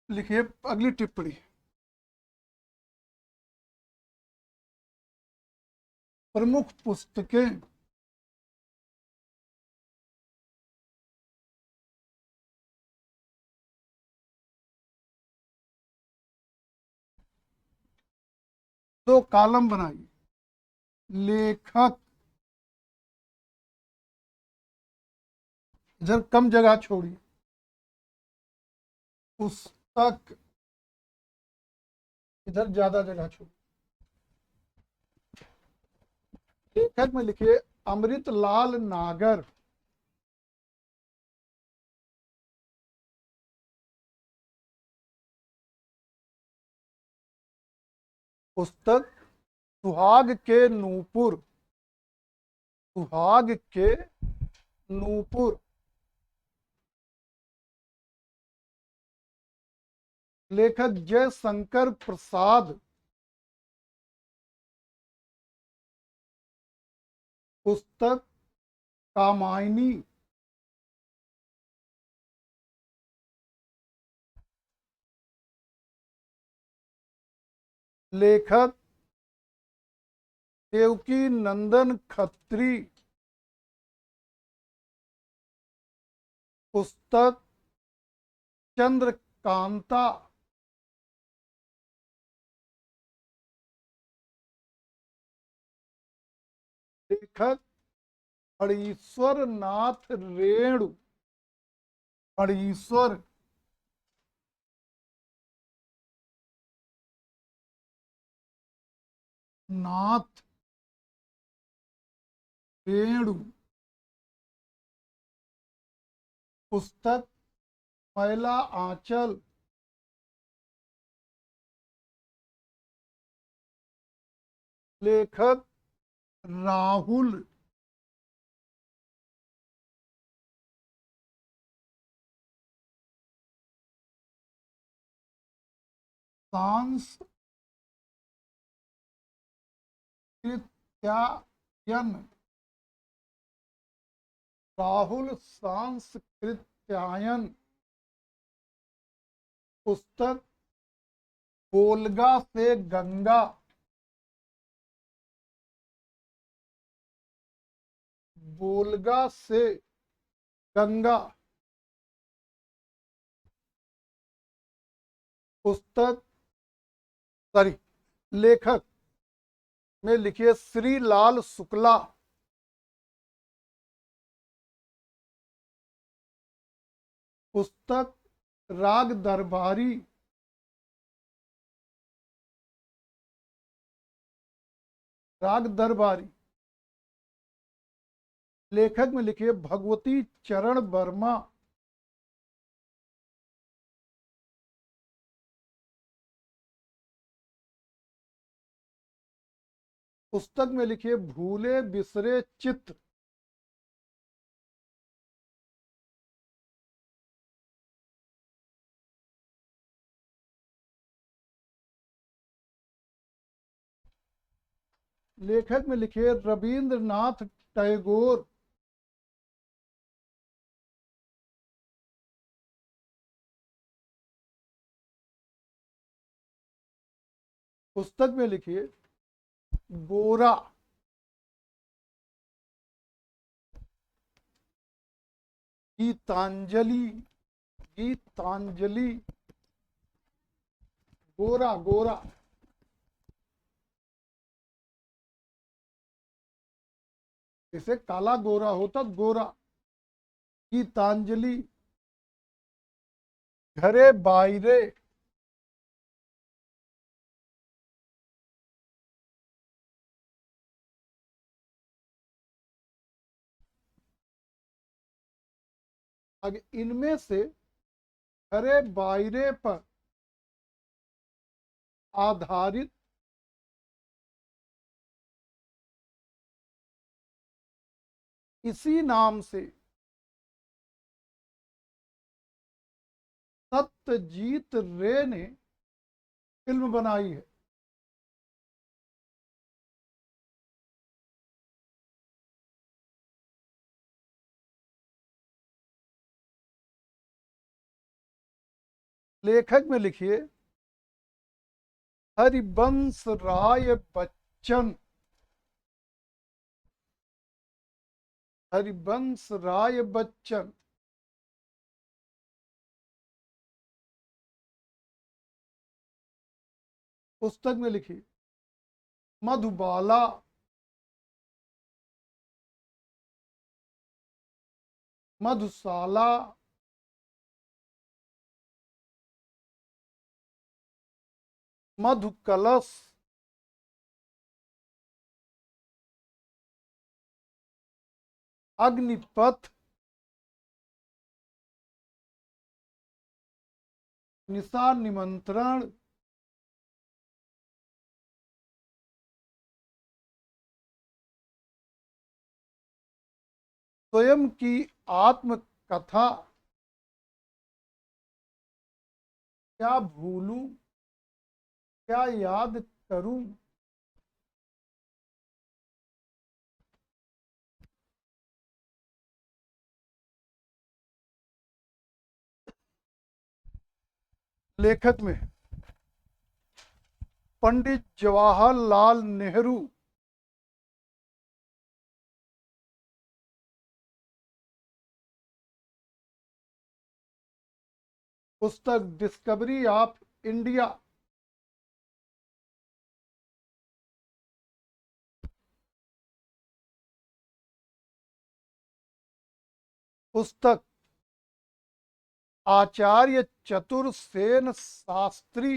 लिखिए अगली टिप्पणी। प्रमुख पुस्तकें। दो कॉलम बनाइए। लेखक। इधर कम जगह छोड़िए। पुस्तक। इधर ज्यादा जगह छोड़िए। लेखक में लिखिए अमृतलाल नागर। पुस्तक सुहाग के नूपुर। सुहाग के नूपुर। लेखक जयशंकर प्रसाद। पुस्तक कामायनी, लेखक देवकी नंदन खत्री, पुस्तक चंद्रकांता, लेखक फणीश्वर नाथ रेणु, फणीश्वर नाथ रेणु, पुस्तक मैला आंचल, लेखक राहुल, सांस्कृत्यायन, राहुल सांस्कृत्यायन, पुस्तक बोलगा से गंगा, बोलगा से गंगा, पुस्तक सॉरी लेखक में लिखिए श्री लाल शुक्ला, पुस्तक राग दरबारी, राग दरबारी, लेखक में लिखिए भगवती चरण वर्मा, पुस्तक में लिखिए भूले बिसरे चित्त, लेखक में लिखिए रविंद्रनाथ टैगोर, पुस्तक में लिखिए गोरा, गीतांजलि, गीतांजलि, गोरा गोरा, जैसे काला गोरा होता गोरा, गीतांजलि, घरे बायरे, अगर इनमें से घरे बायरे पर आधारित इसी नाम से सत्यजीत रे ने फिल्म बनाई है। लेखक में लिखिए हरिवंश राय बच्चन, हरिवंश राय बच्चन, पुस्तक में लिखी मधुबाला, मधुशाला, मधुकलश, अग्निपथ, निशा निमंत्रण, स्वयं की आत्मकथा, क्या भूलूं क्या याद करूं, लेखक में पंडित जवाहरलाल नेहरू। पुस्तक डिस्कवरी ऑफ इंडिया। पुस्तक आचार्य चतुर्सेन शास्त्री।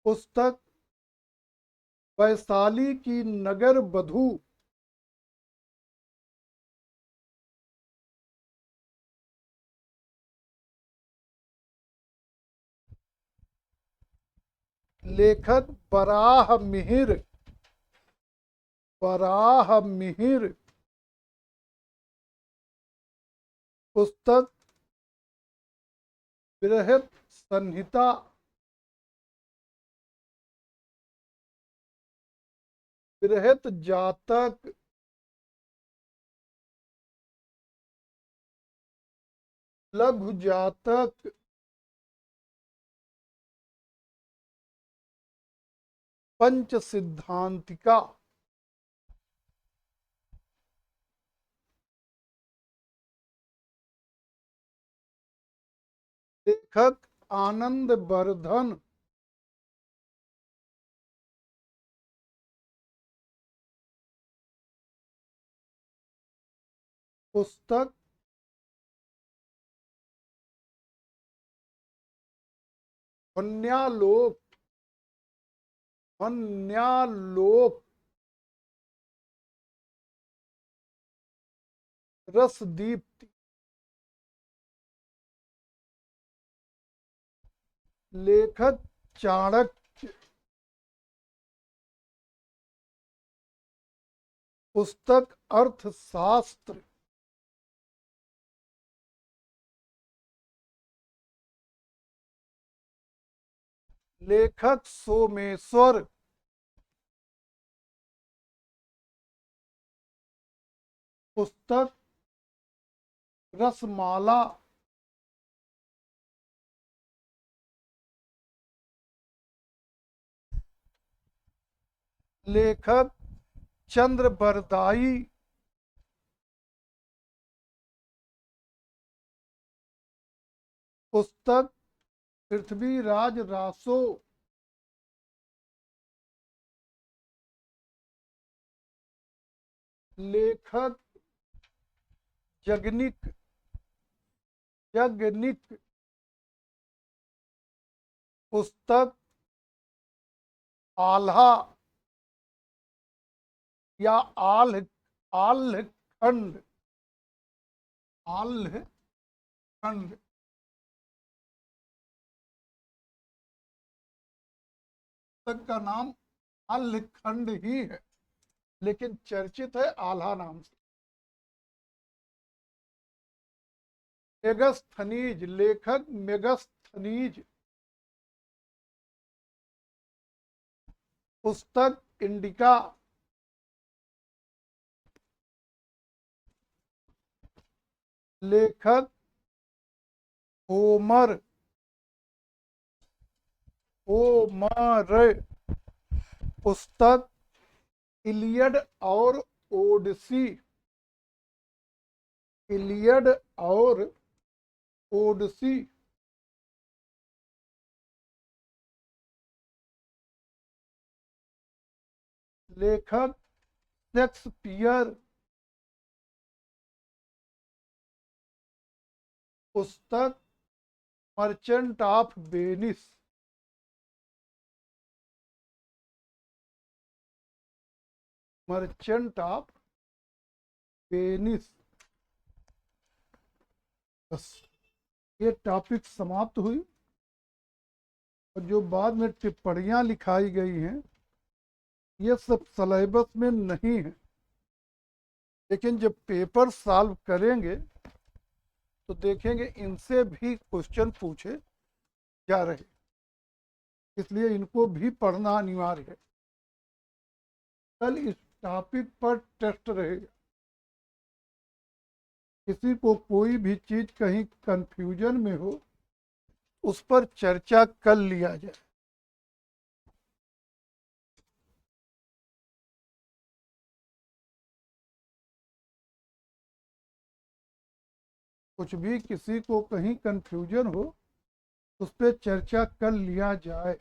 पुस्तक वैशाली की नगर वधू। लेखक बराह मिहिर। बराह मिहिर। पुस्तक बृहत संहिता। बृहत जातक। लघु जातक। पंच सिद्धांतिका। लेखक आनंद वर्धन। पुस्तक वन्यालोक। वन्यालोक। रसदीप्ति। लेखक चाणक्य। पुस्तक अर्थशास्त्र। लेखक सोमेश्वर। पुस्तक रसमाला। लेखक चंद्रबरदाई। पुस्तक पृथ्वीराज रासो। लेखक जगनिक। जगनिक। पुस्तक आल्हा या आल्ह। आल्हखंड। आल्हखंड। पुस्तक का नाम आल्हखंड ही है, लेकिन चर्चित है आल्हा नाम से। मेगस्थनीज। लेखक मेगस्थनीज। पुस्तक इंडिका। लेखक होमर। होमर। पुस्तक इलियड और ओडिसी। इलियड और ओडिसी। लेखक शेक्सपियर। पुस्तक merchant of Venice. Merchant of Venice. बस ये टॉपिक समाप्त हुई, और जो बाद में टिप्पणियां लिखाई गई हैं ये सब सिलेबस में नहीं है, लेकिन जब पेपर सॉल्व करेंगे तो देखेंगे इनसे भी क्वेश्चन पूछे जा रहे, इसलिए इनको भी पढ़ना अनिवार्य है। कल इस टॉपिक पर टेस्ट रहेगा। किसी को कोई भी चीज कहीं कंफ्यूजन में हो, उस पर चर्चा कर लिया जाए। कुछ भी किसी को कहीं कंफ्यूजन हो, उस पर चर्चा कर लिया जाए।